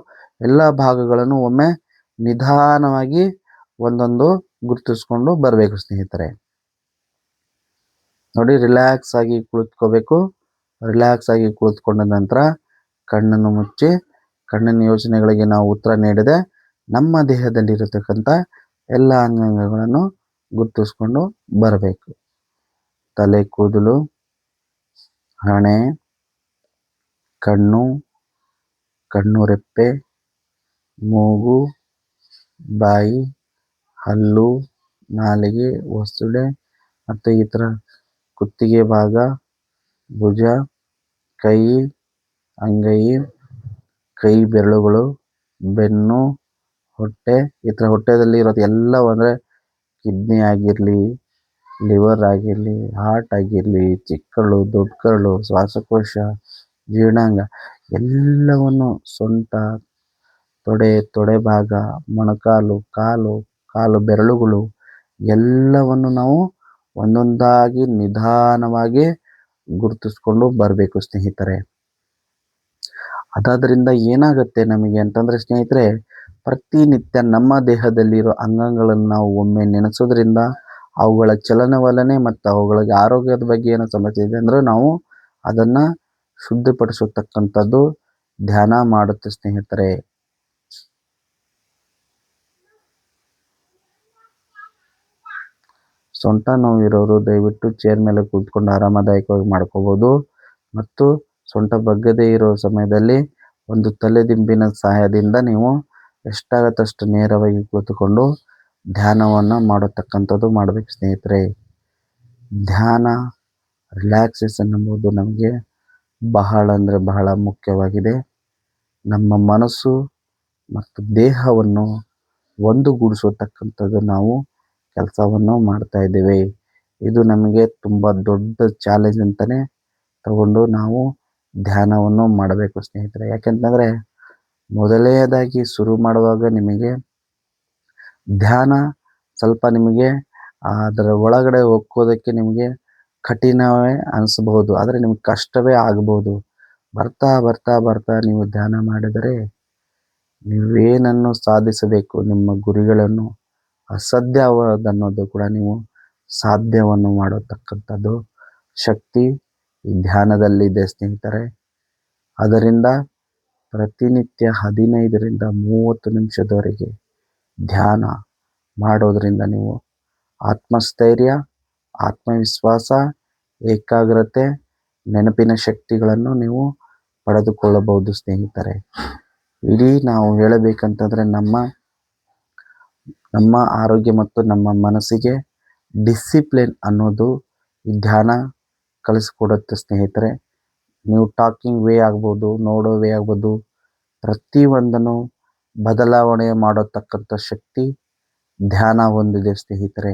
ಎಲ್ಲ ಭಾಗಗಳನ್ನು ಒಮ್ಮೆ ನಿಧಾನವಾಗಿ ಒಂದೊಂದು ಗುರುತಿಸ್ಕೊಂಡು ಬರಬೇಕು ಸ್ನೇಹಿತರೆ. ನೋಡಿ, ರಿಲ್ಯಾಕ್ಸ್ ಆಗಿ ಕುಳಿತುಕೋಬೇಕು. ರಿಲ್ಯಾಕ್ಸ್ ಆಗಿ ಕುಳಿತುಕೊಂಡ ನಂತರ ಕಣ್ಣನ್ನು ಮುಚ್ಚಿ ಕಣ್ಣಿನ ಯೋಚನೆಗಳಿಗೆ ನಾವು ಉತ್ತರ ನೀಡದೆ ನಮ್ಮ ದೇಹದಲ್ಲಿರತಕ್ಕಂಥ ಎಲ್ಲ ಅಂಗಾಂಗಗಳನ್ನು ಗುರುತಿಸ್ಕೊಂಡು ಬರಬೇಕು. ತಲೆ ಕೂದಲು, ಹಣೆ, ಕಣ್ಣು ರೆಪ್ಪೆ, ಮೂಗು, ಬಾಯಿ, ಹಲ್ಲು, ನಾಲಿಗೆ, ಒಸಡೆ ಮತ್ತು ಈ ಥರ ಕುತ್ತಿಗೆ ಭಾಗ, ಭುಜ, ಕೈ, ಅಂಗೈ, ಕೈ ಬೆರಳುಗಳು, ಬೆನ್ನು, ಹೊಟ್ಟೆ, ಈ ಥರ ಹೊಟ್ಟೆದಲ್ಲಿ ಇರೋದು ಎಲ್ಲವೂ, ಅಂದರೆ ಕಿಡ್ನಿ ಆಗಿರಲಿ, ಲಿವರ್ ಆಗಿರಲಿ, ಹಾರ್ಟ್ ಆಗಿರಲಿ, ಚಿಕ್ಕ ಕರಳು, ದೊಡ್ಡ ಕರಳು, ಶ್ವಾಸಕೋಶ, ಜೀರ್ಣಾಂಗ ಎಲ್ಲವನ್ನು, ಸೊಂಟ, ತೊಡೆ ಭಾಗ, ಮೊಣಕಾಲು, ಕಾಲು ಬೆರಳುಗಳು ಎಲ್ಲವನ್ನು ನಾವು ಒಂದೊಂದಾಗಿ ನಿಧಾನವಾಗಿ ಗುರುತಿಸ್ಕೊಂಡು ಬರಬೇಕು ಸ್ನೇಹಿತರೆ. ಅದಾದ್ರಿಂದ ಏನಾಗುತ್ತೆ ನಮಗೆ ಅಂತಂದರೆ ಸ್ನೇಹಿತರೆ, ಪ್ರತಿನಿತ್ಯ ನಮ್ಮ ದೇಹದಲ್ಲಿರೋ ಅಂಗಾಂಗಗಳನ್ನು ನಾವು ಒಮ್ಮೆ ನೆನೆಸೋದ್ರಿಂದ ಅವುಗಳ ಚಲನವಲನೆ ಮತ್ತು ಅವುಗಳಿಗೆ ಆರೋಗ್ಯದ ಬಗ್ಗೆ ಏನೋ ಸಮಸ್ಯೆ ಇದೆ ಅಂದರೆ ನಾವು ಅದನ್ನು ಶುದ್ಧಿಪಡಿಸತಕ್ಕಂಥದ್ದು ಧ್ಯಾನ ಮಾಡುತ್ತೆ ಸ್ನೇಹಿತರೆ. ಸೊಂಟ ನೋವಿರೋರು ದಯವಿಟ್ಟು ಚೇರ್ ಮೇಲೆ ಕೂತ್ಕೊಂಡು ಆರಾಮದಾಯಕವಾಗಿ ಮಾಡ್ಕೋಬೋದು. ಮತ್ತು ಸೊಂಟ ಬಗ್ಗದೇ ಇರೋ ಸಮಯದಲ್ಲಿ ಒಂದು ತಲೆದಿಂಬಿನ ಸಹಾಯದಿಂದ ನೀವು ಎಷ್ಟಾಗತ್ತಷ್ಟು ನೇರವಾಗಿ ಕೂತ್ಕೊಂಡು ಧ್ಯಾನವನ್ನು ಮಾಡತಕ್ಕಂಥದ್ದು ಮಾಡಬೇಕು ಸ್ನೇಹಿತರೆ. ಧ್ಯಾನ, ರಿಲ್ಯಾಕ್ಸೇಷನ್ ಎಂಬುದು ನಮಗೆ ಬಹಳ ಅಂದರೆ ಬಹಳ ಮುಖ್ಯವಾಗಿದೆ. ನಮ್ಮ ಮನಸ್ಸು ಮತ್ತು ದೇಹವನ್ನು ಒಂದುಗೂಡಿಸತಕ್ಕಂಥದ್ದು ನಾವು ಕೆಲಸವನ್ನು ಮಾಡ್ತಾ ಇದ್ದೇವೆ. ಇದು ನಮಗೆ ತುಂಬ ದೊಡ್ಡ ಚಾಲೆಂಜ್ ಅಂತಲೇ ತಗೊಂಡು ನಾವು ಧ್ಯಾನವನ್ನು ಮಾಡಬೇಕು ಸ್ನೇಹಿತರೆ. ಯಾಕೆಂತಂದರೆ ಮೊದಲನೇದಾಗಿ ಶುರು ಮಾಡುವಾಗ ನಿಮಗೆ ಧ್ಯಾನ ಸ್ವಲ್ಪ ನಿಮಗೆ ಅದರ ಒಳಗಡೆ ಹೋಗೋದಕ್ಕೆ ನಿಮಗೆ ಕಠಿಣವೇ ಅನಿಸ್ಬೋದು, ಆದರೆ ನಿಮಗೆ ಕಷ್ಟವೇ ಆಗ್ಬೋದು. ಬರ್ತಾ ಬರ್ತಾ ಬರ್ತಾ ನೀವು ಧ್ಯಾನ ಮಾಡಿದರೆ ನೀವೇನನ್ನು ಸಾಧಿಸಬೇಕು, ನಿಮ್ಮ ಗುರಿಗಳನ್ನು, ಅಸಾಧ್ಯವಾದನ್ನೋದು ಕೂಡ ನೀವು ಸಾಧ್ಯವನ್ನು ಮಾಡತಕ್ಕಂಥದ್ದು ಶಕ್ತಿ ಈ ಧ್ಯಾನದಲ್ಲಿದೆ ಸ್ನೇಹಿತರೆ. ಅದರಿಂದ ಪ್ರತಿನಿತ್ಯ 15ರಿಂದ 30 ನಿಮಿಷದವರೆಗೆ ಧ್ಯಾನ ಮಾಡೋದರಿಂದ ನೀವು ಆತ್ಮಸ್ಥೈರ್ಯ, ಆತ್ಮವಿಶ್ವಾಸ, ಏಕಾಗ್ರತೆ, ನೆನಪಿನ ಶಕ್ತಿಗಳನ್ನು ನೀವು ಪಡೆದುಕೊಳ್ಳಬಹುದು ಸ್ನೇಹಿತರೆ. ಇಡೀ ನಾವು ಹೇಳಬೇಕಂತಂದರೆ ನಮ್ಮ ಆರೋಗ್ಯ ಮತ್ತು ನಮ್ಮ ಮನಸ್ಸಿಗೆ ಡಿಸಿಪ್ಲಿನ್ ಅನ್ನೋದು ಈ ಧ್ಯಾನ ಕಲಿಸ್ಕೊಡುತ್ತೆ ಸ್ನೇಹಿತರೆ. ನೀವು ಟಾಕಿಂಗ್ ವೇ ಆಗ್ಬೋದು, ನೋಡೋ ವೇ ಆಗ್ಬೋದು, ಪ್ರತಿಯೊಂದನ್ನು ಬದಲಾವಣೆ ಮಾಡತಕ್ಕಂಥ ಶಕ್ತಿ ಧ್ಯಾನ ಹೊಂದಿದೆ ಸ್ನೇಹಿತರೆ.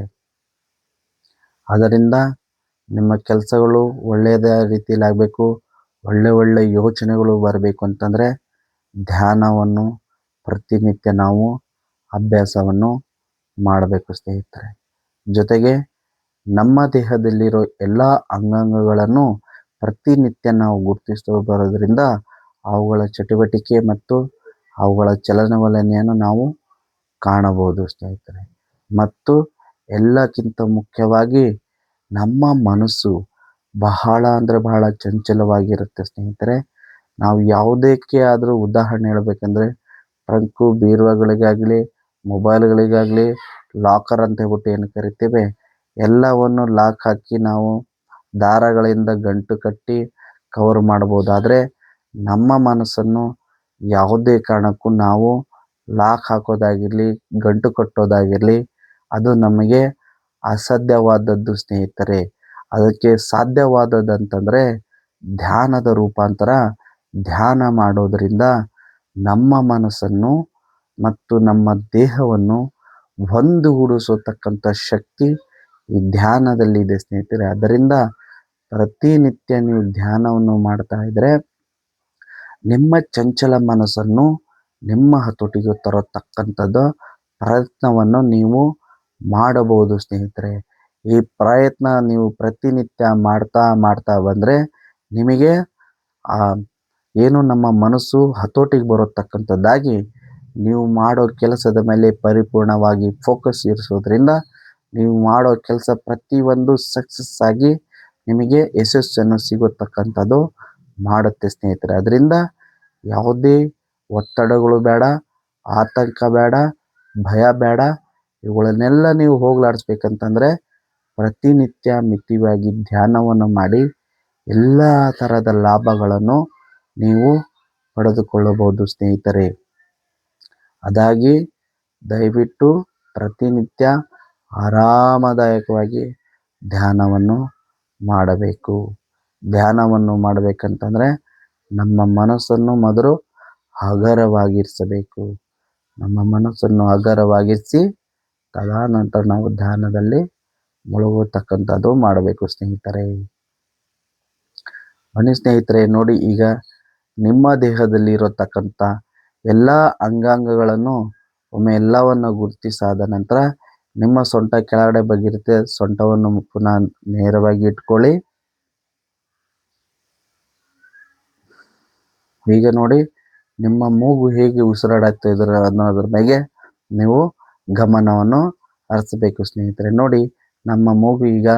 ಅದರಿಂದ ನಿಮ್ಮ ಕೆಲಸಗಳು ಒಳ್ಳೆಯದ ರೀತಿಯಲ್ಲಿ ಆಗಬೇಕು, ಒಳ್ಳೆ ಯೋಚನೆಗಳು ಬರಬೇಕು ಅಂತಂದರೆ ಧ್ಯಾನವನ್ನು ಪ್ರತಿನಿತ್ಯ ನಾವು ಅಭ್ಯಾಸವನ್ನು ಮಾಡಬೇಕು ಸ್ನೇಹಿತರೆ. ಜೊತೆಗೆ ನಮ್ಮ ದೇಹದಲ್ಲಿರೋ ಎಲ್ಲ ಅಂಗಾಂಗಗಳನ್ನು ಪ್ರತಿನಿತ್ಯ ನಾವು ಗುರುತಿಸ್ತಾ ಬರೋದ್ರಿಂದ ಅವುಗಳ ಚಟುವಟಿಕೆ ಮತ್ತು ಅವುಗಳ ಚಲನವಲನೆಯನ್ನು ನಾವು ಕಾಣಬಹುದು ಸ್ನೇಹಿತರೆ. ಮತ್ತು ಎಲ್ಲಕ್ಕಿಂತ ಮುಖ್ಯವಾಗಿ ನಮ್ಮ ಮನಸ್ಸು ಬಹಳ ಅಂದರೆ ಬಹಳ ಚಂಚಲವಾಗಿರುತ್ತೆ ಸ್ನೇಹಿತರೆ. ನಾವು ಯಾವುದಕ್ಕೆ ಆದರೂ ಉದಾಹರಣೆ ಹೇಳಬೇಕಂದ್ರೆ ಟ್ರಂಕು ಬೀರುವಗಳಿಗಾಗಲಿ, ಮೊಬೈಲ್ಗಳಿಗಾಗಲಿ ಲಾಕರ್ ಅಂತ ಹೇಳ್ಬಿಟ್ಟು ಏನು ಕರಿತೇವೆ, ಎಲ್ಲವನ್ನು ಲಾಕ್ ಹಾಕಿ ನಾವು ದಾರಗಳಿಂದ ಗಂಟು ಕಟ್ಟಿ ಕವರ್ ಮಾಡ್ಬೋದಾದರೆ, ನಮ್ಮ ಮನಸ್ಸನ್ನು ಯಾವುದೇ ಕಾರಣಕ್ಕೂ ನಾವು ಲಾಕ್ ಹಾಕೋದಾಗಿರಲಿ, ಗಂಟು ಕಟ್ಟೋದಾಗಿರಲಿ ಅದು ನಮಗೆ ಅಸಾಧ್ಯವಾದದ್ದು ಸ್ನೇಹಿತರೆ. ಅದಕ್ಕೆ ಸಾಧ್ಯವಾದದ್ದಂತಂದರೆ ಧ್ಯಾನದ ರೂಪಾಂತರ. ಧ್ಯಾನ ಮಾಡೋದರಿಂದ ನಮ್ಮ ಮನಸ್ಸನ್ನು ಮತ್ತು ನಮ್ಮ ದೇಹವನ್ನು ಒಂದುಗೂಡಿಸತಕ್ಕಂಥ ಶಕ್ತಿ ಈ ಧ್ಯಾನದಲ್ಲಿದೆ ಸ್ನೇಹಿತರೆ. ಅದರಿಂದ ಪ್ರತಿನಿತ್ಯ ನೀವು ಧ್ಯಾನವನ್ನು ಮಾಡ್ತಾ ಇದ್ದರೆ ನಿಮ್ಮ ಚಂಚಲ ಮನಸ್ಸನ್ನು ನಿಮ್ಮ ಹತೋಟಿಗೆ ತರತಕ್ಕಂಥದ್ದು ಪ್ರಯತ್ನವನ್ನು ನೀವು ಮಾಡಬಹುದು ಸ್ನೇಹಿತರೆ. ಈ ಪ್ರಯತ್ನ ನೀವು ಪ್ರತಿನಿತ್ಯ ಮಾಡ್ತಾ ಬಂದರೆ ನಿಮಗೆ ಏನು ನಮ್ಮ ಮನಸ್ಸು ಹತೋಟಿಗೆ ಬರತಕ್ಕಂಥದ್ದಾಗಿ ನೀವು ಮಾಡೋ ಕೆಲಸದ ಮೇಲೆ ಪರಿಪೂರ್ಣವಾಗಿ ಫೋಕಸ್ ಇರಿಸೋದ್ರಿಂದ ನೀವು ಮಾಡೋ ಕೆಲಸ ಪ್ರತಿಯೊಂದು ಸಕ್ಸಸ್ ಆಗಿ ನಿಮಗೆ ಯಶಸ್ಸನ್ನು ಸಿಗತಕ್ಕಂಥದ್ದು ಮಾಡುತ್ತೆ ಸ್ನೇಹಿತರೆ. ಅದರಿಂದ ಯಾವುದೇ ಒತ್ತಡಗಳು ಬೇಡ, ಆತಂಕ ಬೇಡ, ಭಯ ಬೇಡ. ಇವುಗಳನ್ನೆಲ್ಲ ನೀವು ಹೋಗಲಾಡಿಸ್ಬೇಕಂತಂದರೆ ಪ್ರತಿನಿತ್ಯ ಮಿತವಾಗಿ ಧ್ಯಾನವನ್ನು ಮಾಡಿ ಎಲ್ಲ ಥರದ ಲಾಭಗಳನ್ನು ನೀವು ಪಡೆದುಕೊಳ್ಳಬಹುದು ಸ್ನೇಹಿತರೆ. ಅದಾಗಿ ದಯವಿಟ್ಟು ಪ್ರತಿನಿತ್ಯ ಆರಾಮದಾಯಕವಾಗಿ ಧ್ಯಾನವನ್ನು ಮಾಡಬೇಕು. ಧ್ಯಾನವನ್ನು ಮಾಡಬೇಕಂತಂದರೆ ನಮ್ಮ ಮನಸ್ಸನ್ನು ಮೊದಲು ಹಗುರವಾಗಿರಿಸಬೇಕು. ನಮ್ಮ ಮನಸ್ಸನ್ನು ಹಗುರವಾಗಿರಿಸಿ ತದನಂತರ ನಾವು ಧ್ಯಾನದಲ್ಲಿ ಮುಳುಗತಕ್ಕಂಥದ್ದು ಮಾಡಬೇಕು ಸ್ನೇಹಿತರೆ. ಬನ್ನಿ ಸ್ನೇಹಿತರೆ, ನೋಡಿ ಈಗ ನಿಮ್ಮ ದೇಹದಲ್ಲಿ ಇರತಕ್ಕಂಥ ಎಲ್ಲ ಅಂಗಾಂಗಗಳನ್ನು ಒಮ್ಮೆ ಎಲ್ಲವನ್ನು ಗುರುತಿಸಾದ ನಂತರ ನಿಮ್ಮ ಸೊಂಟ ಕೆಳಗಡೆ ಬಗ್ಗಿರುತ್ತೆ. ಸೊಂಟವನ್ನು ಪುನಃ ನೇರವಾಗಿ ಇಟ್ಕೊಳ್ಳಿ. ಈಗ ನೋಡಿ ನಿಮ್ಮ ಮೂಗು ಹೇಗೆ ಉಸಿರಾಡುತ್ತಾ ಇದ್ರೆ ಅನ್ನೋದ್ರ ಮೇಲೆ ನೀವು ಗಮನವನ್ನು ಹರಿಸಬೇಕು ಸ್ನೇಹಿತರೆ. ನೋಡಿ ನಮ್ಮ ಮೂಗು ಈಗ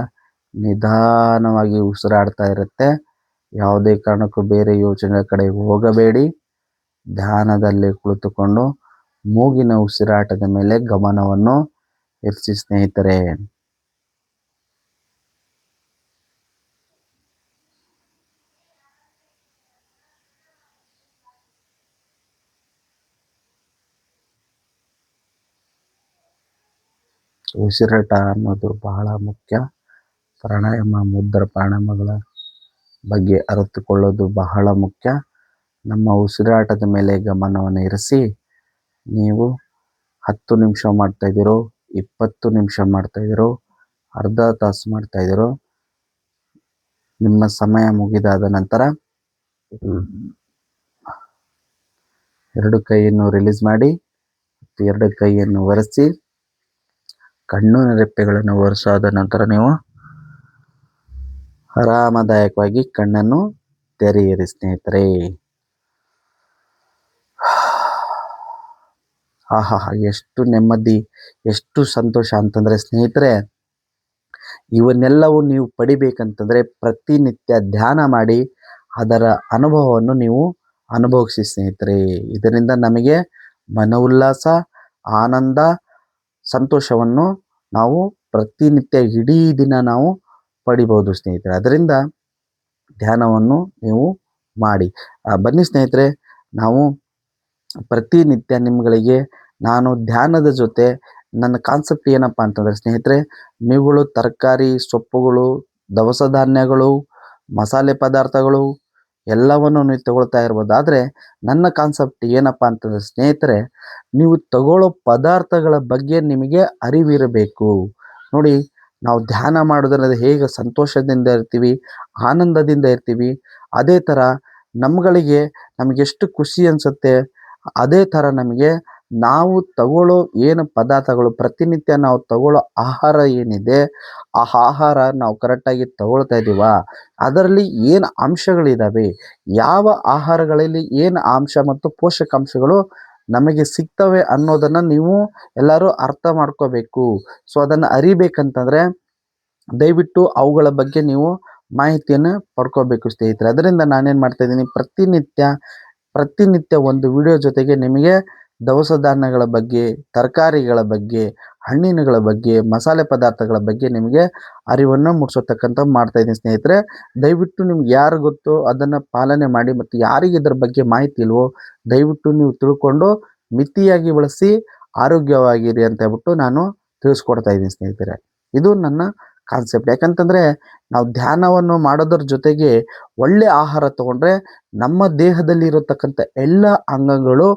ನಿಧಾನವಾಗಿ ಉಸಿರಾಡ್ತಾ ಇರುತ್ತೆ. ಯಾವುದೇ ಕಾರಣಕ್ಕೂ ಬೇರೆ ಯೋಚನೆ ಕಡೆ ಹೋಗಬೇಡಿ. ಧ್ಯಾನದಲ್ಲಿ ಕುಳಿತುಕೊಂಡು ಮೂಗಿನ ಉಸಿರಾಟದ ಮೇಲೆ ಗಮನವನ್ನು ಇರಿಸಿ ಸ್ನೇಹಿತರೆ. ಉಸಿರಾಟ ಅನ್ನೋದು ಬಹಳ ಮುಖ್ಯ. ಪ್ರಾಣಾಯಾಮ, ಮುದ್ರ ಪ್ರಾಣಾಯಾಮಗಳ ಬಗ್ಗೆ ಅರಿತುಕೊಳ್ಳೋದು ಬಹಳ ಮುಖ್ಯ. ನಮ್ಮ ಉಸಿರಾಟದ ಮೇಲೆ ಗಮನವನ್ನು ಇರಿಸಿ ನೀವು 10 ನಿಮಿಷ ಮಾಡ್ತಾಯಿದ್ದೀರೋ, 20 ನಿಮಿಷ ಮಾಡ್ತಾಯಿದ್ದೀರೋ, ಅರ್ಧ ತಾಸು ಮಾಡ್ತಾಯಿದ್ದೀರೋ, ನಿಮ್ಮ ಸಮಯ ಮುಗಿದಾದ ನಂತರ 2 ಕೈಯನ್ನು ರಿಲೀಸ್ ಮಾಡಿ 2 ಕೈಯನ್ನು ಒರೆಸಿ ಕಣ್ಣು ರೆಪ್ಪೆಗಳನ್ನು ಒರೆಸಾದ ನಂತರ ನೀವು ಆರಾಮದಾಯಕವಾಗಿ ಕಣ್ಣನ್ನು ತೆರೆಯಿರಿ ಸ್ನೇಹಿತರೆ. ಆಹಾ, ಎಷ್ಟು ನೆಮ್ಮದಿ, ಎಷ್ಟು ಸಂತೋಷ ಅಂತಂದರೆ ಸ್ನೇಹಿತರೆ, ಇವನ್ನೆಲ್ಲವೂ ನೀವು ಪಡಿಬೇಕಂತಂದರೆ ಪ್ರತಿನಿತ್ಯ ಧ್ಯಾನ ಮಾಡಿ ಅದರ ಅನುಭವವನ್ನು ನೀವು ಅನುಭವಿಸಿ ಸ್ನೇಹಿತರೆ. ಇದರಿಂದ ನಮಗೆ ಮನೋಲ್ಲಾಸ, ಆನಂದ, ಸಂತೋಷವನ್ನು ನಾವು ಪ್ರತಿನಿತ್ಯ ಇಡೀ ದಿನ ನಾವು ಪಡಿಬೋದು ಸ್ನೇಹಿತರೆ. ಅದರಿಂದ ಧ್ಯಾನವನ್ನು ನೀವು ಮಾಡಿ. ಬನ್ನಿ ಸ್ನೇಹಿತರೆ, ನಾವು ಪ್ರತಿನಿತ್ಯ ನಿಮ್ಗಳಿಗೆ ನಾನು ಧ್ಯಾನದ ಜೊತೆ ನನ್ನ ಕಾನ್ಸೆಪ್ಟ್ ಏನಪ್ಪ ಅಂತಂದರೆ ಸ್ನೇಹಿತರೆ, ನೀವುಗಳು ತರಕಾರಿ, ಸೊಪ್ಪುಗಳು, ದವಸ ಧಾನ್ಯಗಳು, ಮಸಾಲೆ ಪದಾರ್ಥಗಳು ಎಲ್ಲವನ್ನು ನೀವು ತಗೊಳ್ತಾ ಇರ್ಬೋದು. ಆದರೆ ನನ್ನ ಕಾನ್ಸೆಪ್ಟ್ ಏನಪ್ಪ ಅಂತಂದರೆ ಸ್ನೇಹಿತರೆ, ನೀವು ತಗೊಳ್ಳೋ ಪದಾರ್ಥಗಳ ಬಗ್ಗೆ ನಿಮಗೆ ಅರಿವಿರಬೇಕು. ನೋಡಿ, ನಾವು ಧ್ಯಾನ ಮಾಡೋದ್ರಲ್ಲಿ ಹೇಗೆ ಸಂತೋಷದಿಂದ ಇರ್ತೀವಿ, ಆನಂದದಿಂದ ಇರ್ತೀವಿ, ಅದೇ ಥರ ನಮಗೆಷ್ಟು ಖುಷಿ ಅನಿಸುತ್ತೆ, ಅದೇ ಥರ ನಮಗೆ ನಾವು ತಗೊಳ್ಳೋ ಏನು ಪದಾರ್ಥಗಳು, ಪ್ರತಿನಿತ್ಯ ನಾವು ತಗೊಳ್ಳೋ ಆಹಾರ ಏನಿದೆ, ಆ ಆಹಾರ ನಾವು ಕರೆಕ್ಟಾಗಿ ತಗೊಳ್ತಾ ಇದ್ದೀವಾ, ಅದರಲ್ಲಿ ಏನು ಅಂಶಗಳಿದ್ದಾವೆ, ಯಾವ ಆಹಾರಗಳಲ್ಲಿ ಏನು ಅಂಶ ಮತ್ತು ಪೋಷಕಾಂಶಗಳು ನಮಗೆ ಸಿಗ್ತವೆ ಅನ್ನೋದನ್ನು ನೀವು ಎಲ್ಲರೂ ಅರ್ಥ ಮಾಡ್ಕೋಬೇಕು. ಸೊ ಅದನ್ನು ಅರಿಬೇಕಂತಂದರೆ ದಯವಿಟ್ಟು ಅವುಗಳ ಬಗ್ಗೆ ನೀವು ಮಾಹಿತಿಯನ್ನು ಪಡ್ಕೋಬೇಕು ಸ್ನೇಹಿತರೆ. ಅದರಿಂದ ನಾನೇನು ಮಾಡ್ತಾಯಿದ್ದೀನಿ, ಪ್ರತಿನಿತ್ಯ ಒಂದು ವಿಡಿಯೋ ಜೊತೆಗೆ ನಿಮಗೆ ದವಸ ಧಾನ್ಯಗಳ ಬಗ್ಗೆ, ತರಕಾರಿಗಳ ಬಗ್ಗೆ, ಹಣ್ಣಿನಗಳ ಬಗ್ಗೆ, ಮಸಾಲೆ ಪದಾರ್ಥಗಳ ಬಗ್ಗೆ ನಿಮಗೆ ಅರಿವನ್ನು ಮೂಡಿಸತಕ್ಕಂಥ ಮಾಡ್ತಾಯಿದ್ದೀನಿ ಸ್ನೇಹಿತರೆ. ದಯವಿಟ್ಟು ನಿಮ್ಗೆ ಯಾರು ಗೊತ್ತೋ ಅದನ್ನು ಪಾಲನೆ ಮಾಡಿ, ಮತ್ತು ಯಾರಿಗೆ ಇದ್ರ ಬಗ್ಗೆ ಮಾಹಿತಿ ಇಲ್ವೋ ದಯವಿಟ್ಟು ನೀವು ತಿಳ್ಕೊಂಡು ಮಿತಿಯಾಗಿ ಬಳಸಿ ಆರೋಗ್ಯವಾಗಿರಿ ಅಂತ ಹೇಳ್ಬಿಟ್ಟು ನಾನು ತಿಳಿಸ್ಕೊಡ್ತಾ ಇದ್ದೀನಿ ಸ್ನೇಹಿತರೆ. ಇದು ನನ್ನ ಕಾನ್ಸೆಪ್ಟ್. ಯಾಕಂತಂದರೆ ನಾವು ಧ್ಯಾನವನ್ನು ಮಾಡೋದ್ರ ಜೊತೆಗೆ ಒಳ್ಳೆ ಆಹಾರ ತಗೊಂಡ್ರೆ ನಮ್ಮ ದೇಹದಲ್ಲಿ ಇರತಕ್ಕಂಥ ಎಲ್ಲ ಅಂಗಗಳು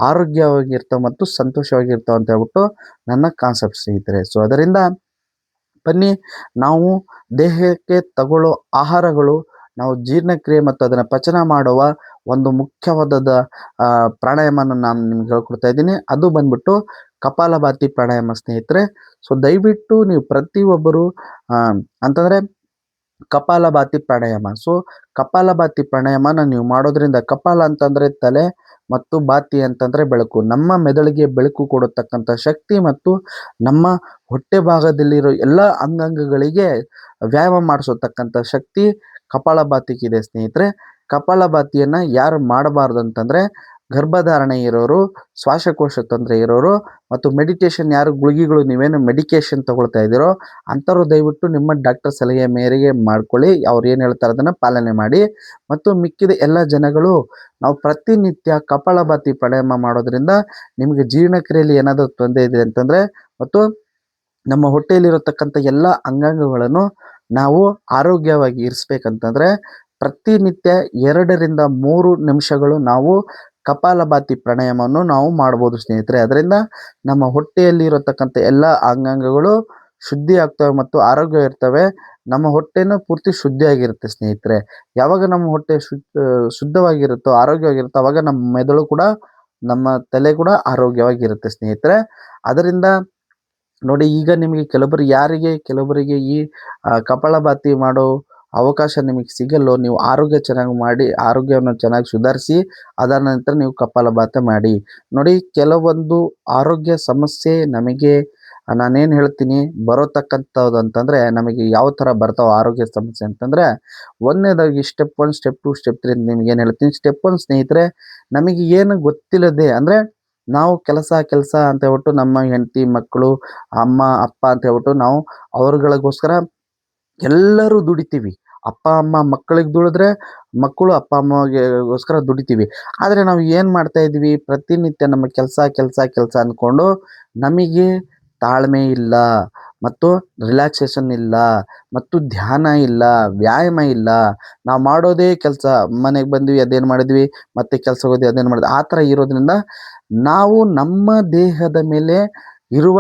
ಆರೋಗ್ಯವಾಗಿರ್ತವೆ ಮತ್ತು ಸಂತೋಷವಾಗಿರ್ತವೆ ಅಂತ ಹೇಳ್ಬಿಟ್ಟು ನನ್ನ ಕಾನ್ಸೆಪ್ಟ್ ಸ್ನೇಹಿತರೆ. ಸೊ ಅದರಿಂದ ಬನ್ನಿ, ನಾವು ದೇಹಕ್ಕೆ ತಗೊಳ್ಳೋ ಆಹಾರಗಳು ನಾವು ಜೀರ್ಣಕ್ರಿಯೆ ಮತ್ತು ಅದನ್ನು ಪಚನ ಮಾಡುವ ಒಂದು ಮುಖ್ಯವಾದ ಪ್ರಾಣಾಯಾಮನ ನಾನು ನಿಮ್ಗೆ ಹೇಳ್ಕೊಡ್ತಾ ಇದ್ದೀನಿ. ಅದು ಬಂದ್ಬಿಟ್ಟು ಕಪಾಲಭಾತಿ ಪ್ರಾಣಾಯಾಮ ಸ್ನೇಹಿತರೆ. ಸೊ ದಯವಿಟ್ಟು ನೀವು ಪ್ರತಿಯೊಬ್ಬರು ಅಂತಂದರೆ ಕಪಾಲಭಾತಿ ಪ್ರಾಣಾಯಾಮ. ಸೊ ಕಪಾಲಭಾತಿ ಪ್ರಾಣಾಯಾಮನ ನೀವು ಮಾಡೋದ್ರಿಂದ, ಕಪಾಲ ಅಂತಂದರೆ ತಲೆ ಮತ್ತು ಭಾತಿ ಅಂತಂದರೆ ಬೆಳಕು, ನಮ್ಮ ಮೆದುಳಿಗೆ ಬೆಳಕು ಕೊಡತಕ್ಕಂಥ ಶಕ್ತಿ ಮತ್ತು ನಮ್ಮ ಹೊಟ್ಟೆ ಭಾಗದಲ್ಲಿರೋ ಎಲ್ಲ ಅಂಗಾಂಗಗಳಿಗೆ ವ್ಯಾಯಾಮ ಮಾಡಿಸತಕ್ಕಂಥ ಶಕ್ತಿ ಕಪಾಲಭಾತಿಗಿದೆ ಸ್ನೇಹಿತರೆ. ಕಪಾಲಭಾತಿಯನ್ನು ಯಾರು ಮಾಡಬಾರ್ದು ಅಂತಂದರೆ ಗರ್ಭಧಾರಣೆ ಇರೋರು, ಶ್ವಾಸಕೋಶ ತೊಂದರೆ ಇರೋರು, ಮತ್ತು ಮೆಡಿಟೇಷನ್ ಯಾರು ಗುಳಿಗೆಗಳು ನೀವೇನು ಮೆಡಿಕೇಷನ್ ತಗೊಳ್ತಾ ಇದ್ದೀರೋ ಅಂಥವ್ರು ದಯವಿಟ್ಟು ನಿಮ್ಮ ಡಾಕ್ಟರ್ ಸಲಹೆ ಮೇರೆಗೆ ಮಾಡ್ಕೊಳ್ಳಿ. ಅವ್ರು ಏನು ಹೇಳ್ತಾರೆ ಅದನ್ನು ಪಾಲನೆ ಮಾಡಿ. ಮತ್ತು ಮಿಕ್ಕಿದ ಎಲ್ಲ ಜನಗಳು ನಾವು ಪ್ರತಿನಿತ್ಯ ಕಪಾಲಭಾತಿ ಪ್ರಾಣಾಯಾಮ ಮಾಡೋದ್ರಿಂದ ನಿಮಗೆ ಜೀರ್ಣಕ್ರಿಯೆಯಲ್ಲಿ ಏನಾದರೂ ತೊಂದರೆ ಇದೆ ಅಂತಂದರೆ, ಮತ್ತು ನಮ್ಮ ಹೊಟ್ಟೆಯಲ್ಲಿರತಕ್ಕಂಥ ಎಲ್ಲ ಅಂಗಾಂಗಗಳನ್ನು ನಾವು ಆರೋಗ್ಯವಾಗಿ ಇರಿಸ್ಬೇಕಂತಂದರೆ ಪ್ರತಿನಿತ್ಯ 2 ರಿಂದ 3 ನಿಮಿಷಗಳು ನಾವು ಕಪಾಲಭಾತಿ ಪ್ರಾಣಾಯಾಮವನ್ನು ನಾವು ಮಾಡ್ಬೋದು ಸ್ನೇಹಿತರೆ. ಅದರಿಂದ ನಮ್ಮ ಹೊಟ್ಟೆಯಲ್ಲಿ ಇರತಕ್ಕಂಥ ಎಲ್ಲ ಅಂಗಾಂಗಗಳು ಶುದ್ಧಿ ಆಗ್ತವೆ ಮತ್ತು ಆರೋಗ್ಯ ಇರ್ತವೆ. ನಮ್ಮ ಹೊಟ್ಟೆನೂ ಪೂರ್ತಿ ಶುದ್ಧಿಯಾಗಿರುತ್ತೆ ಸ್ನೇಹಿತರೆ. ಯಾವಾಗ ನಮ್ಮ ಹೊಟ್ಟೆ ಶುದ್ಧವಾಗಿರುತ್ತೋ, ಆರೋಗ್ಯವಾಗಿರುತ್ತೋ, ಆವಾಗ ನಮ್ಮ ಮೆದುಳು ಕೂಡ, ನಮ್ಮ ತಲೆ ಕೂಡ ಆರೋಗ್ಯವಾಗಿರುತ್ತೆ ಸ್ನೇಹಿತರೆ. ಅದರಿಂದ ನೋಡಿ, ಈಗ ನಿಮಗೆ ಕೆಲವರಿಗೆ ಈ ಕಪಾಲಭಾತಿ ಮಾಡೋ ಅವಕಾಶ ನಿಮಗೆ ಸಿಗಲ್ಲೋ, ನೀವು ಆರೋಗ್ಯ ಚೆನ್ನಾಗಿ ಮಾಡಿ, ಆರೋಗ್ಯವನ್ನು ಚೆನ್ನಾಗಿ ಸುಧಾರಿಸಿ ಅದರ ನಂತರ ನೀವು ಕಪಾಲಭಾತಿ ಮಾಡಿ ನೋಡಿ. ಕೆಲವೊಂದು ಆರೋಗ್ಯ ಸಮಸ್ಯೆ ನಮಗೆ, ನಾನೇನು ಹೇಳ್ತೀನಿ, ಬರೋತಕ್ಕಂಥದ್ದು ಅಂತಂದರೆ ನಮಗೆ ಯಾವ ಥರ ಬರ್ತಾವೆ ಆರೋಗ್ಯ ಸಮಸ್ಯೆ ಅಂತಂದರೆ, ಒಂದನೇದಾಗಿ ಸ್ಟೆಪ್ 1, ಸ್ಟೆಪ್ 2, ಸ್ಟೆಪ್ 3 ಅಂತ ನಿಮ್ಗೆ ಏನು ಹೇಳ್ತೀನಿ. ಸ್ಟೆಪ್ 1 ಸ್ನೇಹಿತರೆ, ನಮಗೆ ಏನು ಗೊತ್ತಿಲ್ಲದೆ, ಅಂದರೆ ನಾವು ಕೆಲಸ ಅಂತ ಹೇಳ್ಬಿಟ್ಟು ನಮ್ಮ ಹೆಂಡತಿ ಮಕ್ಕಳು, ಅಮ್ಮ ಅಪ್ಪ ಅಂತ ಹೇಳ್ಬಿಟ್ಟು ನಾವು ಅವ್ರಗಳಿಗೋಸ್ಕರ ಎಲ್ಲರೂ ದುಡಿತೀವಿ. ಅಪ್ಪ ಅಮ್ಮ ಮಕ್ಕಳಿಗೆ ದುಡಿದ್ರೆ, ಮಕ್ಕಳು ಅಪ್ಪ ಅಮ್ಮಗೋಸ್ಕರ ದುಡಿತೀವಿ. ಆದರೆ ನಾವು ಏನು ಮಾಡ್ತಾ ಇದ್ವಿ, ಪ್ರತಿನಿತ್ಯ ನಮ್ಮ ಕೆಲಸ ಅಂದ್ಕೊಂಡು ನಮಗೆ ತಾಳ್ಮೆ ಇಲ್ಲ, ಮತ್ತು ರಿಲ್ಯಾಕ್ಸೇಷನ್ ಇಲ್ಲ, ಮತ್ತು ಧ್ಯಾನ ಇಲ್ಲ, ವ್ಯಾಯಾಮ ಇಲ್ಲ. ನಾವು ಮಾಡೋದೇ ಕೆಲಸ, ಮನೆಗೆ ಬಂದ್ವಿ ಅದೇನು ಮಾಡಿದ್ವಿ, ಮತ್ತೆ ಕೆಲ್ಸಕ್ಕೆ ಹೋದ್ವಿ ಅದೇನು ಮಾಡಿದ್ವಿ, ಆ ಥರ ಇರೋದ್ರಿಂದ ನಾವು ನಮ್ಮ ದೇಹದ ಮೇಲೆ ಇರುವ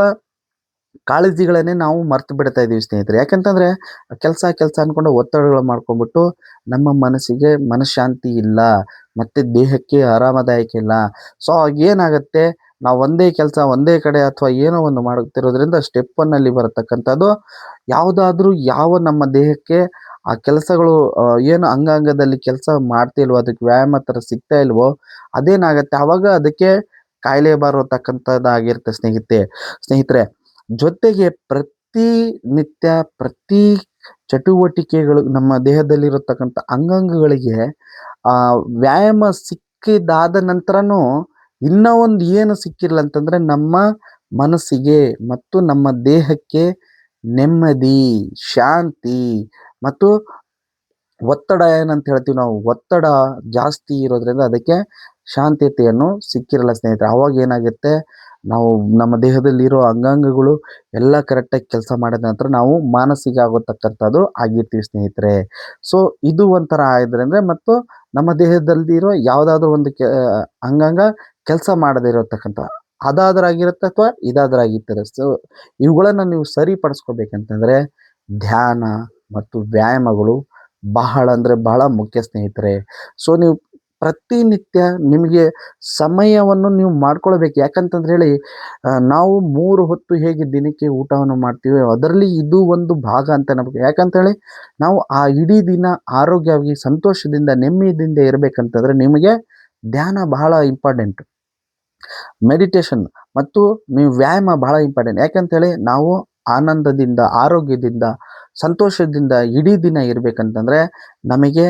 ಕಾಳಜಿಗಳನ್ನೇ ನಾವು ಮರ್ತು ಬಿಡ್ತಾ ಇದ್ದೀವಿ ಸ್ನೇಹಿತರೆ. ಯಾಕಂತಂದರೆ ಕೆಲಸ ಅಂದ್ಕೊಂಡು ಒತ್ತಡಗಳು ಮಾಡ್ಕೊಂಡ್ಬಿಟ್ಟು ನಮ್ಮ ಮನಸ್ಸಿಗೆ ಮನಃಶಾಂತಿ ಇಲ್ಲ, ಮತ್ತು ದೇಹಕ್ಕೆ ಆರಾಮದಾಯಕ ಇಲ್ಲ. ಸೊ ಏನಾಗುತ್ತೆ, ನಾವು ಒಂದೇ ಕೆಲಸ ಒಂದೇ ಕಡೆ ಅಥವಾ ಏನೋ ಒಂದು ಮಾಡುತ್ತಿರೋದ್ರಿಂದ ಸ್ಟೆಪ್ 1 ಬರತಕ್ಕಂಥದ್ದು ಯಾವುದಾದ್ರೂ ನಮ್ಮ ದೇಹಕ್ಕೆ ಆ ಕೆಲಸಗಳು ಏನು ಅಂಗಾಂಗದಲ್ಲಿ ಕೆಲಸ ಮಾಡ್ತಿಲ್ವೋ, ಅದಕ್ಕೆ ವ್ಯಾಯಾಮ ಥರ ಸಿಗ್ತಾ ಇಲ್ವೋ, ಅದೇನಾಗುತ್ತೆ ಆವಾಗ ಅದಕ್ಕೆ ಕಾಯಿಲೆ ಬರತಕ್ಕಂಥದ್ದಾಗಿರುತ್ತೆ ಸ್ನೇಹಿತರೆ. ಜೊತೆಗೆ ಪ್ರತಿ ಚಟುವಟಿಕೆಗಳು ನಮ್ಮ ದೇಹದಲ್ಲಿರತಕ್ಕಂಥ ಅಂಗಾಂಗಗಳಿಗೆ ವ್ಯಾಯಾಮ ಸಿಕ್ಕಿದಾದ ನಂತರನೂ ಇನ್ನೂ ಒಂದು ಏನು ಸಿಕ್ಕಿಲ್ಲ ಅಂತಂದರೆ, ನಮ್ಮ ಮನಸ್ಸಿಗೆ ಮತ್ತು ನಮ್ಮ ದೇಹಕ್ಕೆ ನೆಮ್ಮದಿ, ಶಾಂತಿ ಮತ್ತು ಒತ್ತಡ ಏನಂತ ಹೇಳ್ತೀವಿ ನಾವು, ಒತ್ತಡ ಜಾಸ್ತಿ ಇರೋದ್ರಿಂದ ಅದಕ್ಕೆ ಶಾಂತತೆಯನ್ನು ಸಿಕ್ಕಿರಲ್ಲ ಸ್ನೇಹಿತರೆ. ಆವಾಗ ಏನಾಗುತ್ತೆ, ನಾವು ನಮ್ಮ ದೇಹದಲ್ಲಿರೋ ಅಂಗಾಂಗಗಳು ಎಲ್ಲ ಕರೆಕ್ಟಾಗಿ ಕೆಲಸ ಮಾಡಿದ ನಂತರ ನಾವು ಮಾನಸಿಕ ಆಗೋತಕ್ಕಂಥದ್ದು ಆಗಿರ್ತೀವಿ ಸ್ನೇಹಿತರೆ. ಸೊ ಇದು ಒಂಥರ ಆದ್ರಿಂದ, ಮತ್ತು ನಮ್ಮ ದೇಹದಲ್ಲಿರೋ ಯಾವುದಾದ್ರೂ ಒಂದು ಅಂಗಾಂಗ ಕೆಲಸ ಮಾಡದೇ ಇರತಕ್ಕಂಥ, ಅದಾದ್ರಾಗಿರುತ್ತೆ ಅಥವಾ ಇದಾದ್ರಾಗಿರ್ತಾರೆ. ಸೊ ಇವುಗಳನ್ನು ನೀವು ಸರಿಪಡಿಸ್ಕೋಬೇಕಂತಂದರೆ ಧ್ಯಾನ ಮತ್ತು ವ್ಯಾಯಾಮಗಳು ಬಹಳ ಮುಖ್ಯ ಸ್ನೇಹಿತರೆ. ಸೊ ನೀವು ಪ್ರತಿನಿತ್ಯ ನಿಮಗೆ ಸಮಯವನ್ನು ನೀವು ಮಾಡ್ಕೊಳ್ಬೇಕು. ಯಾಕಂತಂದ್ರೆ ಹೇಳಿ, ನಾವು 3 ಹೊತ್ತು ಹೇಗೆ ದಿನಕ್ಕೆ ಊಟವನ್ನು ಮಾಡ್ತೀವಿ, ಅದರಲ್ಲಿ ಇದು ಒಂದು ಭಾಗ ಅಂತ ನಮಗೆ. ಯಾಕಂತೇಳಿ ನಾವು ಆ ಇಡೀ ದಿನ ಆರೋಗ್ಯವಾಗಿ ಸಂತೋಷದಿಂದ ನೆಮ್ಮದಿಯಿಂದ ಇರಬೇಕಂತಂದರೆ ನಿಮಗೆ ಧ್ಯಾನ ಬಹಳ ಇಂಪಾರ್ಟೆಂಟ್. ಮೆಡಿಟೇಷನ್ ಮತ್ತು ನೀವು ವ್ಯಾಯಾಮ ಬಹಳ ಇಂಪಾರ್ಟೆಂಟ್. ಯಾಕಂತೇಳಿ ನಾವು ಆನಂದದಿಂದ, ಆರೋಗ್ಯದಿಂದ, ಸಂತೋಷದಿಂದ ಇಡೀ ದಿನ ಇರಬೇಕಂತಂದರೆ ನಮಗೆ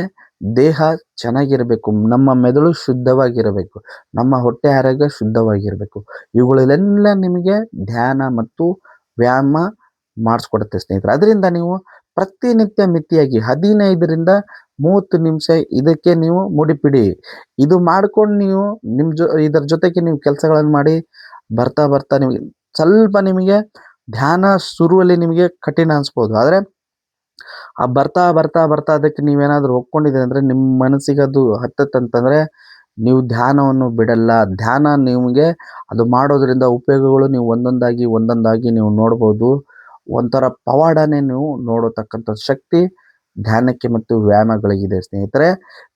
ದೇಹ ಚೆನ್ನಾಗಿರಬೇಕು, ನಮ್ಮ ಮೆದುಳು ಶುದ್ಧವಾಗಿರಬೇಕು, ನಮ್ಮ ಹೊಟ್ಟೆ ಆರೋಗ್ಯ ಶುದ್ಧವಾಗಿರಬೇಕು. ಇವುಗಳೆಲ್ಲ ನಿಮಗೆ ಧ್ಯಾನ ಮತ್ತು ವ್ಯಾಯಾಮ ಮಾಡಿಸ್ಕೊಡುತ್ತೆ ಸ್ನೇಹಿತರೆ. ಅದರಿಂದ ನೀವು ಪ್ರತಿನಿತ್ಯ ಮಿತಿಯಾಗಿ 15ರಿಂದ 30 ನಿಮಿಷ ಇದಕ್ಕೆ ನೀವು ಮುಡಿಪಿಡಿ. ಇದು ಮಾಡ್ಕೊಂಡು ನೀವು ಇದರ ಜೊತೆಗೆ ನೀವು ಕೆಲಸಗಳನ್ನು ಮಾಡಿ ಬರ್ತಾ ಬರ್ತಾ ನಿಮಗೆ ಸ್ವಲ್ಪ ನಿಮಗೆ ಧ್ಯಾನ ಶುರುವಲ್ಲಿ ನಿಮಗೆ ಕಠಿಣ ಅನಿಸ್ಬೋದು. ಆದರೆ ಆ ಬರ್ತಾ ಬರ್ತಾ ಬರ್ತಾ ಅದಕ್ಕೆ ನೀವೇನಾದರೂ ಒಪ್ಕೊಂಡಿದ್ದೀರಿ ಅಂದರೆ ನಿಮ್ಮ ಮನಸ್ಸಿಗೆ ಅದು ಹತ್ತತ್ತಂತಂದರೆ ನೀವು ಧ್ಯಾನವನ್ನು ಬಿಡಲ್ಲ. ಧ್ಯಾನ ನಿಮಗೆ ಅದು ಮಾಡೋದ್ರಿಂದ ಉಪಯೋಗಗಳು ನೀವು ಒಂದೊಂದಾಗಿ ಒಂದೊಂದಾಗಿ ನೀವು ನೋಡ್ಬೋದು. ಒಂಥರ ಪವಾಡನೇ ನೀವು ನೋಡತಕ್ಕಂಥ ಶಕ್ತಿ ಧ್ಯಾನಕ್ಕೆ ಮತ್ತು ವ್ಯಾಯಾಮಗಳಿಗಿದೆ ಸ್ನೇಹಿತರೆ.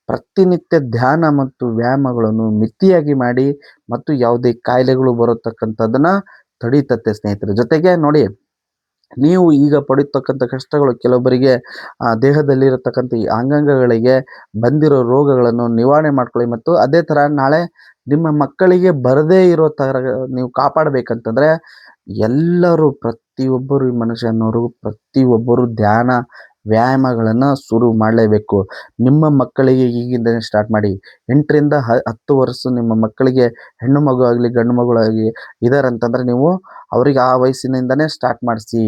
ಪ್ರತಿನಿತ್ಯ ಧ್ಯಾನ ಮತ್ತು ವ್ಯಾಯಾಮಗಳನ್ನು ಮಿತಿಯಾಗಿ ಮಾಡಿ ಮತ್ತು ಯಾವುದೇ ಕಾಯಿಲೆಗಳು ಬರತಕ್ಕಂಥದ್ದನ್ನು ತಡೀತತ್ತೆ ಸ್ನೇಹಿತರೆ. ಜೊತೆಗೆ ನೋಡಿ, ನೀವು ಈಗ ಪಡೆಯತಕ್ಕಂಥ ಕಷ್ಟಗಳು ಕೆಲವೊಬ್ಬರಿಗೆ ದೇಹದಲ್ಲಿರತಕ್ಕಂಥ ಈ ಅಂಗಾಂಗಗಳಿಗೆ ಬಂದಿರೋ ರೋಗಗಳನ್ನು ನಿವಾರಣೆ ಮಾಡ್ಕೊಳ್ಳಿ. ಮತ್ತು ಅದೇ ಥರ ನಾಳೆ ನಿಮ್ಮ ಮಕ್ಕಳಿಗೆ ಬರದೇ ಇರೋ ಥರ ನೀವು ಕಾಪಾಡಬೇಕಂತಂದರೆ ಎಲ್ಲರೂ, ಪ್ರತಿಯೊಬ್ಬರು, ಈ ಮನುಷ್ಯನವರು ಪ್ರತಿಯೊಬ್ಬರು ಧ್ಯಾನ ವ್ಯಾಯಾಮಗಳನ್ನು ಶುರು ಮಾಡಲೇಬೇಕು. ನಿಮ್ಮ ಮಕ್ಕಳಿಗೆ ಈಗಿಂದಲೇ ಸ್ಟಾರ್ಟ್ ಮಾಡಿ. 8ರಿಂದ 10 ವರ್ಷ ನಿಮ್ಮ ಮಕ್ಕಳಿಗೆ ಹೆಣ್ಣು ಮಗು ಆಗಲಿ ಗಂಡು ಮಗುಳಾಗಲಿ ಇದ್ದಾರಂತಂದರೆ ನೀವು ಅವರಿಗೆ ಆ ವಯಸ್ಸಿನಿಂದನೇ ಸ್ಟಾರ್ಟ್ ಮಾಡಿಸಿ.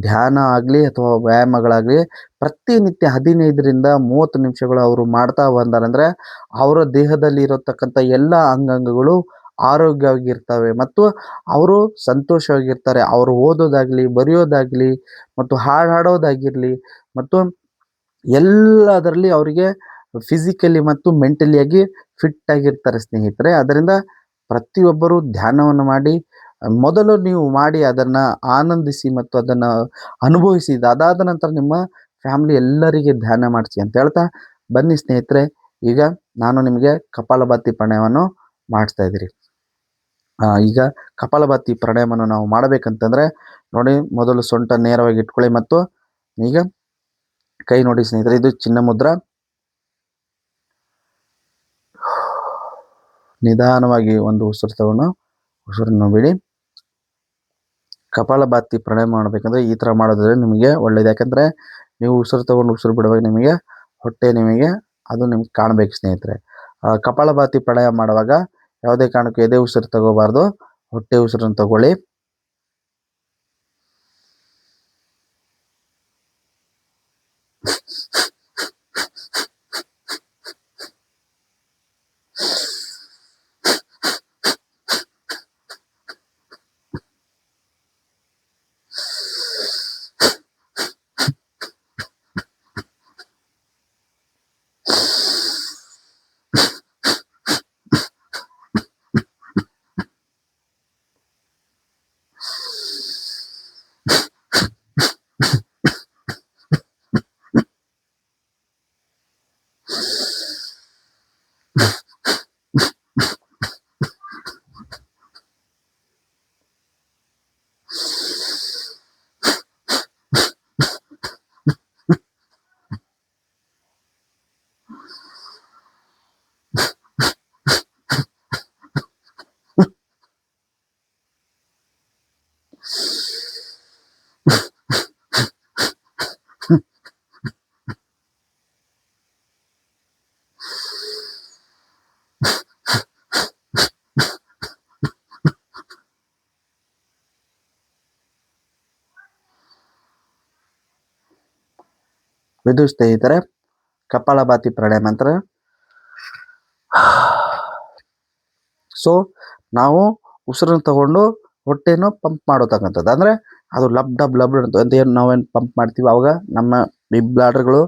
ಧ್ಯಾನ ಆಗಲಿ ಅಥವಾ ವ್ಯಾಯಾಮಗಳಾಗಲಿ ಪ್ರತಿನಿತ್ಯ 15ರಿಂದ 30 ನಿಮಿಷಗಳು ಅವರು ಮಾಡ್ತಾ ಬಂದಾರಂದರೆ ಅವರ ದೇಹದಲ್ಲಿ ಇರತಕ್ಕಂಥ ಎಲ್ಲ ಅಂಗಾಂಗಗಳು ಆರೋಗ್ಯವಾಗಿರ್ತವೆ ಮತ್ತು ಅವರು ಸಂತೋಷವಾಗಿರ್ತಾರೆ. ಅವರು ಓದೋದಾಗಲಿ, ಬರೆಯೋದಾಗಲಿ ಮತ್ತು ಹಾಡೋದಾಗಿರಲಿ ಮತ್ತು ಎಲ್ಲದರಲ್ಲಿ ಅವರಿಗೆ ಫಿಸಿಕಲಿ ಮತ್ತು ಮೆಂಟಲಿಯಾಗಿ ಫಿಟ್ ಆಗಿರ್ತಾರೆ ಸ್ನೇಹಿತರೆ. ಅದರಿಂದ ಪ್ರತಿಯೊಬ್ಬರು ಧ್ಯಾನವನ್ನು ಮಾಡಿ, ಮೊದಲು ನೀವು ಮಾಡಿ ಅದನ್ನು ಆನಂದಿಸಿ ಮತ್ತು ಅದನ್ನು ಅನುಭವಿಸಿ. ಅದಾದ ನಂತರ ನಿಮ್ಮ ಫ್ಯಾಮಿಲಿ ಎಲ್ಲರಿಗೆ ಧ್ಯಾನ ಮಾಡಿಸಿ ಅಂತ ಹೇಳ್ತಾ ಬನ್ನಿ ಸ್ನೇಹಿತರೆ. ಈಗ ನಾನು ನಿಮಗೆ ಕಪಾಲಭಾತಿ ಪ್ರಾಣಾಯಾಮವನ್ನು ಮಾಡಿಸ್ತಾ ಇದ್ದೀರಿ. ಈಗ ಕಪಾಲಭಾತಿ ಪ್ರಾಣಾಯಾಮವನ್ನು ನಾವು ಮಾಡಬೇಕಂತಂದರೆ ನೋಡಿ, ಮೊದಲು ಸೊಂಟ ನೇರವಾಗಿ ಇಟ್ಕೊಳ್ಳಿ ಮತ್ತು ಈಗ ಕೈ ನೋಡಿ ಸ್ನೇಹಿತರೆ, ಇದು ಚಿನ್ನ ಮುದ್ರ. ನಿಧಾನವಾಗಿ ಒಂದು ಉಸಿರು ತಗೊಂಡು ಉಸಿರನ್ನು ಬಿಡಿ. ಕಪಾಲಭಾತಿ ಪ್ರಾಣಾಯಾಮ ಮಾಡಬೇಕಂದ್ರೆ ಈ ಥರ ಮಾಡೋದ್ರೆ ನಿಮಗೆ ಒಳ್ಳೇದು. ಯಾಕಂದರೆ ನೀವು ಉಸಿರು ತಗೊಂಡು ಉಸಿರು ಬಿಡುವಾಗ ನಿಮಗೆ ಹೊಟ್ಟೆ ನಿಮಗೆ ಅದು ನಿಮ್ಗೆ ಕಾಣಬೇಕು ಸ್ನೇಹಿತರೆ. ಕಪಾಲಭಾತಿ ಪ್ರಾಣಾಯಾಮ ಮಾಡುವಾಗ ಯಾವುದೇ ಕಾರಣಕ್ಕೂ ಎದೆ ಉಸಿರು ತಗೋಬಾರ್ದು, ಹೊಟ್ಟೆ ಉಸಿರನ್ನು ತಗೊಳ್ಳಿ. ಇದು ಸ್ನೇಹಿತರೆ ಕಪಾಲಭಾತಿ ಪ್ರಾಣಾಯಾಮ ಅಂತ. ಸೊ ನಾವು ಉಸಿರನ್ನು ತಗೊಂಡು ಹೊಟ್ಟೆನೂ ಪಂಪ್ ಮಾಡತಕ್ಕಂಥದ್ದು. ಅಂದರೆ ಅದು ಲಬ್ ಡಬ್ ಲಬ್ ಅಂತ ಏನು ನಾವೇನು ಪಂಪ್ ಮಾಡ್ತೀವಿ ಆವಾಗ ನಮ್ಮ ಈ ಬ್ಲಾಡರ್ಗಳು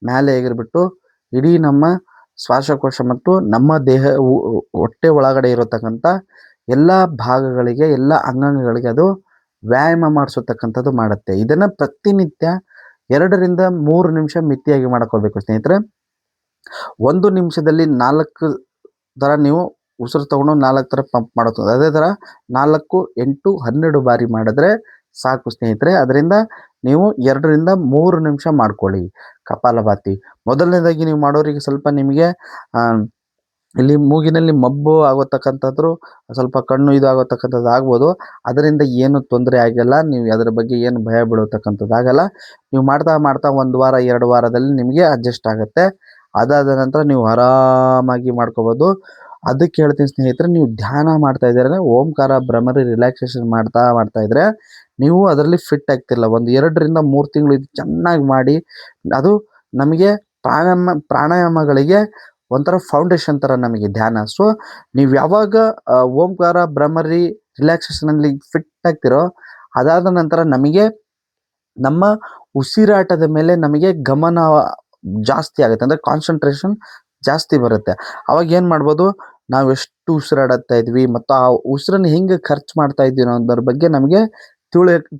ಮೇಲೆ ಎಗಿರ್ಬಿಟ್ಟು ಇಡೀ ನಮ್ಮ ಶ್ವಾಸಕೋಶ ಮತ್ತು ನಮ್ಮ ದೇಹ ಹೊಟ್ಟೆ ಒಳಗಡೆ ಇರತಕ್ಕಂಥ ಎಲ್ಲ ಭಾಗಗಳಿಗೆ, ಎಲ್ಲ ಅಂಗಾಂಗಗಳಿಗೆ ಅದು ವ್ಯಾಯಾಮ ಮಾಡಿಸತಕ್ಕಂಥದ್ದು ಮಾಡುತ್ತೆ. ಇದನ್ನು ಪ್ರತಿನಿತ್ಯ 2ರಿಂದ 3 ನಿಮಿಷ ಮಿತಿಯಾಗಿ ಮಾಡ್ಕೋಬೇಕು ಸ್ನೇಹಿತರೆ. 1 ನಿಮಿಷದಲ್ಲಿ 4 ಥರ ನೀವು ಉಸಿರು ತಗೊಂಡು 4 ಥರ ಪಂಪ್ ಮಾಡುತ್ತದೆ. ಅದೇ ಥರ 4, 8, 12 ಬಾರಿ ಮಾಡಿದ್ರೆ ಸಾಕು ಸ್ನೇಹಿತರೆ. ಅದರಿಂದ ನೀವು 2ರಿಂದ 3 ನಿಮಿಷ ಮಾಡ್ಕೊಳ್ಳಿ ಕಪಾಲಭಾತಿ. ಮೊದಲನೇದಾಗಿ ನೀವು ಮಾಡೋರಿಗೆ ಸ್ವಲ್ಪ ನಿಮಗೆ ಇಲ್ಲಿ ಮೂಗಿನಲ್ಲಿ ಮಬ್ಬು ಆಗೋತಕ್ಕಂಥದ್ದು, ಸ್ವಲ್ಪ ಕಣ್ಣು ಇದು ಆಗೋತಕ್ಕಂಥದ್ದು ಆಗ್ಬೋದು. ಅದರಿಂದ ಏನು ತೊಂದರೆ ಆಗಲ್ಲ. ನೀವು ಅದರ ಬಗ್ಗೆ ಏನು ಭಯ ಬೀಳತಕ್ಕಂಥದ್ದು ಆಗಲ್ಲ. ನೀವು ಮಾಡ್ತಾ ಮಾಡ್ತಾ 1 ವಾರ 2 ವಾರದಲ್ಲಿ ನಿಮಗೆ ಅಡ್ಜಸ್ಟ್ ಆಗುತ್ತೆ. ಅದಾದ ನಂತರ ನೀವು ಆರಾಮಾಗಿ ಮಾಡ್ಕೋಬೋದು. ಅದಕ್ಕೆ ಹೇಳ್ತೀನಿ ಸ್ನೇಹಿತರೆ, ನೀವು ಧ್ಯಾನ ಮಾಡ್ತಾ ಇದ್ದೀರಾ, ಓಂಕಾರ ಭ್ರಮರಿ ರಿಲ್ಯಾಕ್ಸೇಷನ್ ಮಾಡ್ತಾ ಇದ್ರೆ ನೀವು ಅದರಲ್ಲಿ ಫಿಟ್ ಆಗ್ತಿಲ್ಲ. ಒಂದು 2 ರಿಂದ 3 ತಿಂಗಳು ಇದು ಚೆನ್ನಾಗಿ ಮಾಡಿ. ಅದು ನಮಗೆ ಪ್ರಾಣಾಯಾಮಗಳಿಗೆ ಒಂಥರ ಫೌಂಡೇಶನ್ ಥರ ನಮಗೆ ಧ್ಯಾನ. ಸೊ ನೀವು ಯಾವಾಗ ಓಂಕಾರ ಭ್ರಮರಿ ರಿಲ್ಯಾಕ್ಸೇಷನಲ್ಲಿ ಫಿಟ್ ಆಗ್ತಿರೋ, ಅದಾದ ನಂತರ ನಮಗೆ ನಮ್ಮ ಉಸಿರಾಟದ ಮೇಲೆ ನಮಗೆ ಗಮನ ಜಾಸ್ತಿ ಆಗುತ್ತೆ. ಅಂದರೆ ಕಾನ್ಸಂಟ್ರೇಷನ್ ಜಾಸ್ತಿ ಬರುತ್ತೆ. ಅವಾಗ ಏನು ಮಾಡ್ಬೋದು, ನಾವು ಎಷ್ಟು ಉಸಿರಾಡುತ್ತಾ ಇದ್ವಿ ಮತ್ತು ಆ ಉಸಿರನ್ನು ಹೆಂಗೆ ಖರ್ಚು ಮಾಡ್ತಾ ಇದ್ವಿ ಅನ್ನೋದ್ರ ಬಗ್ಗೆ ನಮಗೆ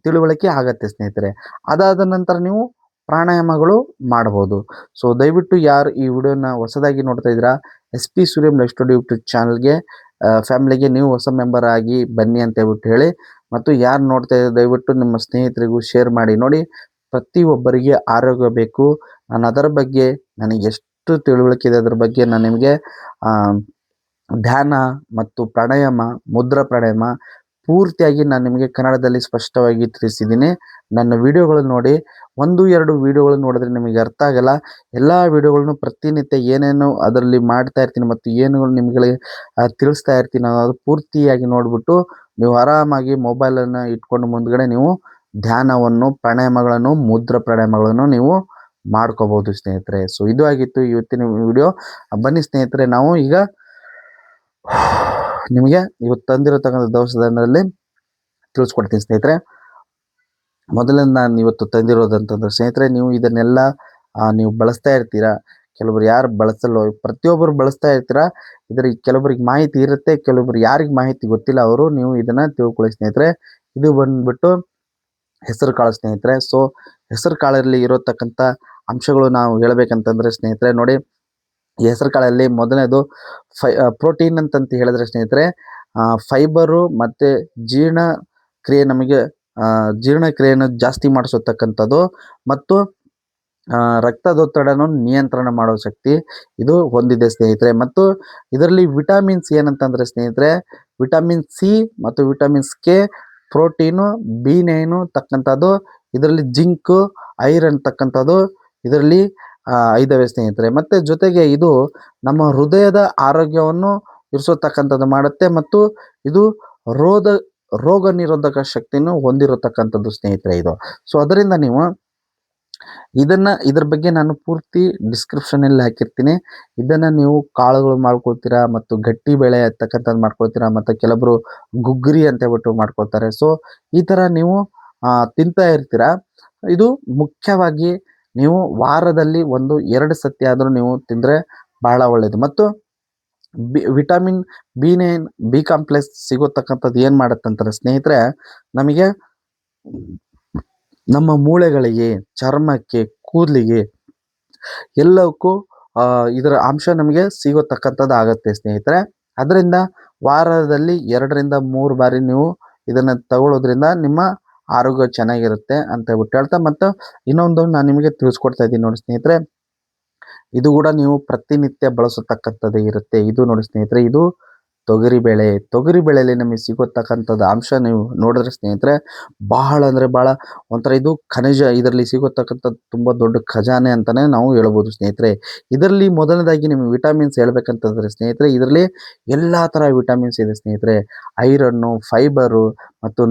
ತಿಳುವಳಿಕೆ ಆಗತ್ತೆ ಸ್ನೇಹಿತರೆ. ಅದಾದ ನಂತರ ನೀವು ಪ್ರಾಣಾಯಾಮಗಳು ಮಾಡ್ಬೋದು. ಸೊ ದಯವಿಟ್ಟು ಯಾರು ಈ ವಿಡಿಯೋನ ಹೊಸದಾಗಿ ನೋಡ್ತಾ ಇದ್ದೀರಾ, S P Suryam life studio YouTube ಚಾನಲ್ಗೆ ಫ್ಯಾಮಿಲಿಗೆ ನೀವು ಹೊಸ ಮೆಂಬರ್ ಆಗಿ ಬನ್ನಿ ಅಂತ ಹೇಳ್ಬಿಟ್ಟು ಹೇಳಿ. ಮತ್ತು ಯಾರು ನೋಡ್ತಾ ಇದ್ದಾರೆ ದಯವಿಟ್ಟು ನಿಮ್ಮ ಸ್ನೇಹಿತರಿಗೂ ಶೇರ್ ಮಾಡಿ. ನೋಡಿ, ಪ್ರತಿಯೊಬ್ಬರಿಗೆ ಆರೋಗ್ಯ ಬೇಕು. ನಾನು ಅದರ ಬಗ್ಗೆ ನನಗೆ ಎಷ್ಟು ತಿಳುವಳಿಕೆ ಇದೆ ಅದರ ಬಗ್ಗೆ ನಾನು ನಿಮಗೆ ಧ್ಯಾನ ಮತ್ತು ಪ್ರಾಣಾಯಾಮ, ಮುದ್ರಾ ಪ್ರಾಣಾಯಾಮ ಪೂರ್ತಿಯಾಗಿ ನಾನು ನಿಮಗೆ ಕನ್ನಡದಲ್ಲಿ ಸ್ಪಷ್ಟವಾಗಿ ತಿಳಿಸಿದ್ದೀನಿ. ನನ್ನ ವಿಡಿಯೋಗಳನ್ನು ನೋಡಿ. 1-2 ವಿಡಿಯೋಗಳು ನೋಡಿದ್ರೆ ನಿಮಗೆ ಅರ್ಥ ಆಗಲ್ಲ. ಎಲ್ಲ ವಿಡಿಯೋಗಳನ್ನು ಪ್ರತಿನಿತ್ಯ ಏನೇನು ಅದರಲ್ಲಿ ಮಾಡ್ತಾ ಇರ್ತೀನಿ ಮತ್ತು ಏನು ನಿಮಗೆ ತಿಳಿಸ್ತಾ ಇರ್ತೀನಿ ಅನ್ನೋದು ಪೂರ್ತಿಯಾಗಿ ನೋಡಿಬಿಟ್ಟು ನೀವು ಆರಾಮಾಗಿ ಮೊಬೈಲನ್ನು ಇಟ್ಕೊಂಡು ಮುಂದ್ಗಡೆ ನೀವು ಧ್ಯಾನವನ್ನು, ಪ್ರಾಣಾಯಾಮಗಳನ್ನು, ಮುದ್ರಾ ಪ್ರಾಣಾಯಾಮಗಳನ್ನು ನೀವು ಮಾಡ್ಕೋಬಹುದು ಸ್ನೇಹಿತರೆ. ಸೊ ಇದು ಆಗಿತ್ತು ಇವತ್ತಿನ ವಿಡಿಯೋ. ಬನ್ನಿ ಸ್ನೇಹಿತರೆ, ನಾವು ಈಗ ನಿಮಗೆ ಇವತ್ತು ತಂದಿರತಕ್ಕಂಥ ದವಸದಲ್ಲಿ ತಿಳಿಸ್ಕೊಡ್ತೀನಿ ಸ್ನೇಹಿತರೆ. ಮೊದಲನೇ ನಾನು ಇವತ್ತು ತಂದಿರೋದಂತಂದ್ರೆ ಸ್ನೇಹಿತರೆ, ನೀವು ಇದನ್ನೆಲ್ಲ ನೀವು ಬಳಸ್ತಾ ಇರ್ತೀರಾ. ಕೆಲವರು ಯಾರು ಬಳಸಲ್ಲ, ಪ್ರತಿಯೊಬ್ಬರು ಬಳಸ್ತಾ ಇರ್ತೀರಾ. ಕೆಲವರಿಗೆ ಮಾಹಿತಿ ಇರುತ್ತೆ, ಕೆಲವೊಬ್ರು ಯಾರಿಗೆ ಮಾಹಿತಿ ಗೊತ್ತಿಲ್ಲ ಅವರು ನೀವು ಇದನ್ನ ತಿಳ್ಕೊಳ್ಳಿ ಸ್ನೇಹಿತರೆ. ಇದು ಬಂದ್ಬಿಟ್ಟು ಹೆಸರು ಕಾಳು ಸ್ನೇಹಿತರೆ. ಸೊ ಹೆಸರು ಕಾಳಲ್ಲಿ ಇರತಕ್ಕಂಥ ಅಂಶಗಳು ನಾವು ಹೇಳ್ಬೇಕಂತಂದ್ರೆ ಸ್ನೇಹಿತರೆ, ನೋಡಿ, ಈ ಹೆಸರು ಕಾಳಲ್ಲಿ ಮೊದಲನೇದು ಪ್ರೋಟೀನ್ ಅಂತಂತ ಹೇಳಿದ್ರೆ ಸ್ನೇಹಿತರೆ, ಫೈಬರು ಮತ್ತು ಜೀರ್ಣಕ್ರಿಯೆಯನ್ನು ಜಾಸ್ತಿ ಮಾಡಿಸತಕ್ಕಂಥದ್ದು ಮತ್ತು ರಕ್ತದೊತ್ತಡವನ್ನು ನಿಯಂತ್ರಣ ಮಾಡೋ ಶಕ್ತಿ ಇದು ಹೊಂದಿದೆ ಸ್ನೇಹಿತರೆ. ಮತ್ತು ಇದರಲ್ಲಿ ವಿಟಮಿನ್ಸ್ ಏನಂತಂದರೆ ಸ್ನೇಹಿತರೆ, ವಿಟಮಿನ್ ಸಿ ಮತ್ತು ವಿಟಮಿನ್ಸ್ ಕೆ, ಪ್ರೋಟೀನು, B9 ತಕ್ಕಂಥದ್ದು, ಇದರಲ್ಲಿ ಜಿಂಕು, ಐರನ್ ತಕ್ಕಂಥದ್ದು ಇದರಲ್ಲಿ ಇದ್ದಾವೆ ಸ್ನೇಹಿತರೆ. ಮತ್ತು ಜೊತೆಗೆ ಇದು ನಮ್ಮ ಹೃದಯದ ಆರೋಗ್ಯವನ್ನು ಇರಿಸತಕ್ಕಂಥದ್ದು ಮಾಡುತ್ತೆ ಮತ್ತು ಇದು ರೋಗ ನಿರೋಧಕ ಶಕ್ತಿಯನ್ನು ಹೊಂದಿರತಕ್ಕಂಥದ್ದು ಸ್ನೇಹಿತರೆ ಇದು. ಸೊ ಅದರಿಂದ ನೀವು ಇದ್ರ ಬಗ್ಗೆ ನಾನು ಪೂರ್ತಿ ಡಿಸ್ಕ್ರಿಪ್ಷನಲ್ಲಿ ಹಾಕಿರ್ತೀನಿ. ಇದನ್ನು ನೀವು ಕಾಳುಗಳು ಮಾಡ್ಕೊಳ್ತೀರಾ ಮತ್ತು ಗಟ್ಟಿ ಬೇಳೆ ಅಂತಕ್ಕಂಥದ್ದು ಮಾಡ್ಕೊಳ್ತೀರಾ, ಮತ್ತು ಕೆಲವೊಬ್ರು ಗುಗ್ಗರಿ ಅಂತ ಹೇಳ್ಬಿಟ್ಟು ಮಾಡ್ಕೊಳ್ತಾರೆ. ಸೊ ಈ ಥರ ನೀವು ತಿಂತಾ ಇರ್ತೀರಾ. ಇದು ಮುಖ್ಯವಾಗಿ ನೀವು ವಾರದಲ್ಲಿ 1-2 ಸತಿ ಆದರೂ ನೀವು ತಿಂದರೆ ಬಹಳ ಒಳ್ಳೆಯದು. ಮತ್ತು ವಿಟಮಿನ್ B9, B ಕಾಂಪ್ಲೆಕ್ಸ್ ಸಿಗೋತಕ್ಕಂಥದ್ದು ಏನು ಮಾಡುತ್ತಂತಾರೆ ಸ್ನೇಹಿತರೆ, ನಮಗೆ ನಮ್ಮ ಮೂಳೆಗಳಿಗೆ, ಚರ್ಮಕ್ಕೆ, ಕೂದಲಿಗೆ ಎಲ್ಲಕ್ಕೂ ಇದರ ಅಂಶ ನಮಗೆ ಸಿಗೋತಕ್ಕಂಥದ್ದು ಆಗುತ್ತೆ ಸ್ನೇಹಿತರೆ. ಅದರಿಂದ ವಾರದಲ್ಲಿ 2 ರಿಂದ 3 ಬಾರಿ ನೀವು ಇದನ್ನು ತಗೊಳ್ಳೋದ್ರಿಂದ ನಿಮ್ಮ ಆರೋಗ್ಯ ಚೆನ್ನಾಗಿರುತ್ತೆ ಅಂತ ಹೇಳ್ಬಿಟ್ಟು ಹೇಳ್ತಾ, ಮತ್ತು ಇನ್ನೊಂದು ನಾನು ನಿಮಗೆ ತಿಳಿಸ್ಕೊಡ್ತಾ ಇದ್ದೀನಿ ನೋಡಿ ಸ್ನೇಹಿತರೆ, ಇದು ಕೂಡ ನೀವು ಪ್ರತಿನಿತ್ಯ ಬಳಸತಕ್ಕಂಥದ್ದೇ ಇರುತ್ತೆ. ಇದು ನೋಡಿ ಸ್ನೇಹಿತರೆ, ಇದು ತೊಗರಿ ಬೇಳೆಯಲ್ಲಿ ನಮಗೆ ಸಿಗೋತಕ್ಕಂಥದ್ದು ಅಂಶ ನೀವು ನೋಡಿದ್ರೆ ಸ್ನೇಹಿತರೆ, ಬಹಳ ಅಂದರೆ ಬಹಳ ಒಂಥರ ಇದು ಖನಿಜ. ಇದರಲ್ಲಿ ಸಿಗೋತಕ್ಕಂಥದ್ದು ತುಂಬ ದೊಡ್ಡ ಖಜಾನೆ ಅಂತಲೇ ನಾವು ಹೇಳ್ಬೋದು ಸ್ನೇಹಿತರೆ. ಇದರಲ್ಲಿ ಮೊದಲನೇದಾಗಿ ನಿಮಗೆ ವಿಟಮಿನ್ಸ್ ಹೇಳ್ಬೇಕಂತಂದರೆ ಸ್ನೇಹಿತರೆ, ಇದರಲ್ಲಿ ಎಲ್ಲ ಥರ ವಿಟಮಿನ್ಸ್ ಇದೆ ಸ್ನೇಹಿತರೆ. ಐರನ್ನು, ಫೈಬರು ಮತ್ತು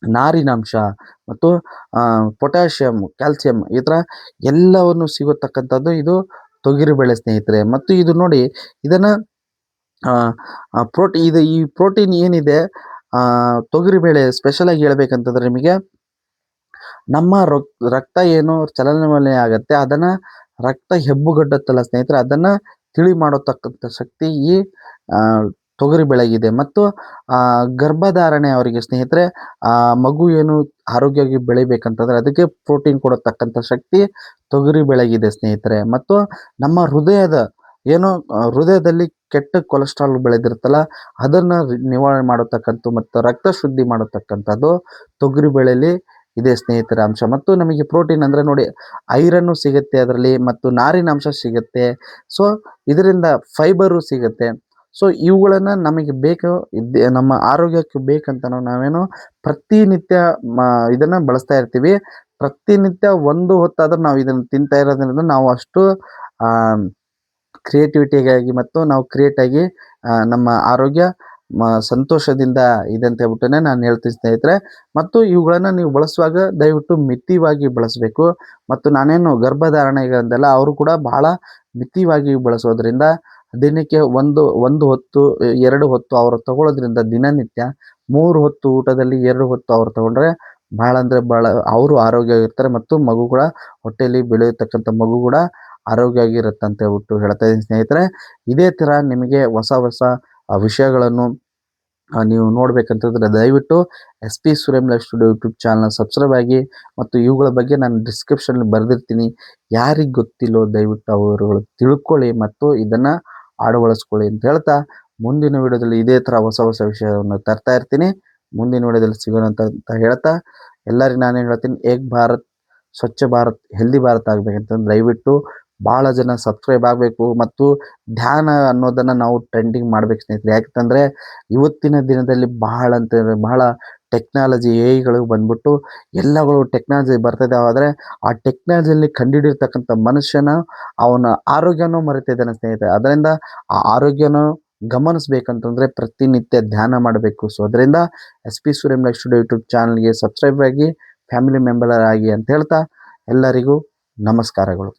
ನಾರಿನಾಂಶ ಮತ್ತು ಪೊಟ್ಯಾಷಿಯಮ್, ಕ್ಯಾಲ್ಸಿಯಂ, ಈ ಥರ ಎಲ್ಲವನ್ನು ಸಿಗತಕ್ಕಂಥದ್ದು ಇದು ತೊಗರಿಬೇಳೆ ಸ್ನೇಹಿತರೆ. ಮತ್ತು ಇದು ನೋಡಿ, ಇದನ್ನು ಈ ಪ್ರೋಟೀನ್ ಏನಿದೆ ತೊಗರಿಬೇಳೆ ಸ್ಪೆಷಲಾಗಿ ಹೇಳ್ಬೇಕಂತಂದ್ರೆ ನಿಮಗೆ ನಮ್ಮ ರಕ್ತ ಏನು ಚಲನವಲನ ಆಗುತ್ತೆ, ಅದನ್ನು ರಕ್ತ ಹೆಬ್ಬುಗಟ್ಟುತ್ತಲ್ಲ ಸ್ನೇಹಿತರೆ, ಅದನ್ನು ತಿಳಿ ಮಾಡತಕ್ಕಂಥ ಶಕ್ತಿ ಈ ತೊಗರಿ ಬೆಳೆಗಿದೆ. ಮತ್ತು ಗರ್ಭಧಾರಣೆ ಅವರಿಗೆ ಸ್ನೇಹಿತರೆ, ಮಗು ಏನು ಆರೋಗ್ಯವಾಗಿ ಬೆಳಿಬೇಕಂತಂದ್ರೆ ಅದಕ್ಕೆ ಪ್ರೋಟೀನ್ ಕೊಡತಕ್ಕಂಥ ಶಕ್ತಿ ತೊಗರಿ ಬೆಳೆಗಿದೆ ಸ್ನೇಹಿತರೆ. ಮತ್ತು ನಮ್ಮ ಹೃದಯದಲ್ಲಿ ಕೆಟ್ಟ ಕೊಲೆಸ್ಟ್ರಾಲ್ ಬೆಳೆದಿರುತ್ತಲ್ಲ, ಅದನ್ನು ನಿವಾರಣೆ ಮಾಡತಕ್ಕಂಥ ಮತ್ತು ರಕ್ತ ಶುದ್ಧಿ ಮಾಡತಕ್ಕಂಥದ್ದು ತೊಗರಿ ಬೆಳೆಯಲ್ಲಿ ಇದೆ ಸ್ನೇಹಿತರ ಅಂಶ. ಮತ್ತು ನಮಗೆ ಪ್ರೋಟೀನ್ ಅಂದರೆ ನೋಡಿ, ಐರನ್ನು ಸಿಗುತ್ತೆ ಅದರಲ್ಲಿ, ಮತ್ತು ನಾರಿನಾಂಶ ಸಿಗುತ್ತೆ. ಸೊ ಇದರಿಂದ ಫೈಬರು ಸಿಗುತ್ತೆ. ಸೊ ಇವುಗಳನ್ನು ನಮಗೆ ಬೇಕು, ನಮ್ಮ ಆರೋಗ್ಯಕ್ಕೆ ಬೇಕಂತ ನಾವೇನು ಪ್ರತಿನಿತ್ಯ ಇದನ್ನು ಬಳಸ್ತಾ ಇರ್ತೀವಿ. ಪ್ರತಿನಿತ್ಯ ಒಂದು ಹೊತ್ತಾದರೂ ನಾವು ಇದನ್ನು ತಿಂತಾ ಇರೋದ್ರಿಂದ ನಾವು ಅಷ್ಟು ಕ್ರಿಯೇಟಿವಿಟಿಗಾಗಿ ಮತ್ತು ನಾವು ಕ್ರಿಯೇಟಾಗಿ ನಮ್ಮ ಆರೋಗ್ಯ ಸಂತೋಷದಿಂದ ಇದೆ ಅಂತ ಹೇಳ್ಬಿಟ್ಟೇ ನಾನು ಹೇಳ್ತೀನಿ ಸ್ನೇಹಿತರೆ. ಮತ್ತು ಇವುಗಳನ್ನು ನೀವು ಬಳಸುವಾಗ ದಯವಿಟ್ಟು ಮಿತವಾಗಿ ಬಳಸಬೇಕು. ಮತ್ತು ನಾನೇನು ಗರ್ಭಧಾರಣೆಗಂದೆಲ್ಲ ಅವರು ಕೂಡ ಬಹಳ ಮಿತವಾಗಿ ಬಳಸೋದ್ರಿಂದ ದಿನಕ್ಕೆ ಒಂದು ಹೊತ್ತು 2 ಹೊತ್ತು ಅವರು ತಗೊಳ್ಳೋದ್ರಿಂದ ದಿನನಿತ್ಯ 3 ಹೊತ್ತು ಊಟದಲ್ಲಿ 2 ಹೊತ್ತು ಅವರು ತಗೊಂಡ್ರೆ ಭಾಳ ಅಂದರೆ ಭಾಳ ಅವರು ಆರೋಗ್ಯವಾಗಿರ್ತಾರೆ. ಮತ್ತು ಮಗು ಕೂಡ ಹೊಟ್ಟೆಯಲ್ಲಿ ಬೆಳೆಯತಕ್ಕಂಥ ಮಗು ಕೂಡ ಆರೋಗ್ಯವಾಗಿರುತ್ತೆ ಅಂತ ಹೇಳ್ಬಿಟ್ಟು ಹೇಳ್ತಾ ಇದ್ದೀನಿ ಸ್ನೇಹಿತರೆ. ಇದೇ ಥರ ನಿಮಗೆ ಹೊಸ ಹೊಸ ವಿಷಯಗಳನ್ನು ನೀವು ನೋಡ್ಬೇಕಂತಂದ್ರೆ ದಯವಿಟ್ಟು SP Surem life studio YouTube channel subscribe ಆಗಿ. ಮತ್ತು ಇವುಗಳ ಬಗ್ಗೆ ನಾನು ಡಿಸ್ಕ್ರಿಪ್ಷನಲ್ಲಿ ಬರೆದಿರ್ತೀನಿ. ಯಾರಿಗೆ ಗೊತ್ತಿಲ್ಲೋ ದಯವಿಟ್ಟು ಅವರುಗಳು ತಿಳ್ಕೊಳ್ಳಿ ಮತ್ತು ಇದನ್ನು ಅಳವಡಿಸ್ಕೊಳ್ಳಿ ಅಂತ ಹೇಳ್ತಾ, ಮುಂದಿನ ವಿಡಿಯೋದಲ್ಲಿ ಇದೇ ಥರ ಹೊಸ ಹೊಸ ವಿಷಯವನ್ನು ತರ್ತಾ ಇರ್ತೀನಿ. ಮುಂದಿನ ವಿಡಿಯೋದಲ್ಲಿ ಸಿಗೋಣ ಅಂತ ಹೇಳ್ತಾ, ಎಲ್ಲರಿಗೂ ನಾನೇನು ಹೇಳ್ತೀನಿ, ಏಕ್ ಭಾರತ್ ಸ್ವಚ್ಛ ಭಾರತ್ ಹೆಲ್ದಿ ಭಾರತ್ ಆಗಬೇಕಂತಂದ್ರೆ ದಯವಿಟ್ಟು ಭಾಳ ಜನ ಸಬ್ಸ್ಕ್ರೈಬ್ ಆಗಬೇಕು. ಮತ್ತು ಧ್ಯಾನ ಅನ್ನೋದನ್ನು ನಾವು ಟ್ರೆಂಡಿಂಗ್ ಮಾಡ್ಬೇಕು ಸ್ನೇಹಿತರೆ. ಯಾಕಂತಂದರೆ ಇವತ್ತಿನ ದಿನದಲ್ಲಿ ಬಹಳ ಟೆಕ್ನಾಲಜಿ AI ಬಂದ್ಬಿಟ್ಟು ಎಲ್ಲಗಳು ಟೆಕ್ನಾಲಜಿ ಬರ್ತದೆ. ಆದರೆ ಆ ಟೆಕ್ನಾಲಜಿಯಲ್ಲಿ ಕಂಡುಹಿಡಿರ್ತಕ್ಕಂಥ ಮನುಷ್ಯನ ಅವನ ಆರೋಗ್ಯನೂ ಮರೆತಿದ್ದಾನೆ ಸ್ನೇಹಿತರೆ. ಅದರಿಂದ ಆ ಆರೋಗ್ಯನೂ ಗಮನಿಸ್ಬೇಕಂತಂದರೆ ಪ್ರತಿನಿತ್ಯ ಧ್ಯಾನ ಮಾಡಬೇಕು. ಸೊ ಅದರಿಂದ SP Surem life studio YouTube ಚಾನಲ್ಗೆ ಸಬ್ಸ್ಕ್ರೈಬ್ ಆಗಿ, ಫ್ಯಾಮಿಲಿ ಮೆಂಬರ್ ಆಗಿ ಅಂತ ಹೇಳ್ತಾ ಎಲ್ಲರಿಗೂ ನಮಸ್ಕಾರಗಳು.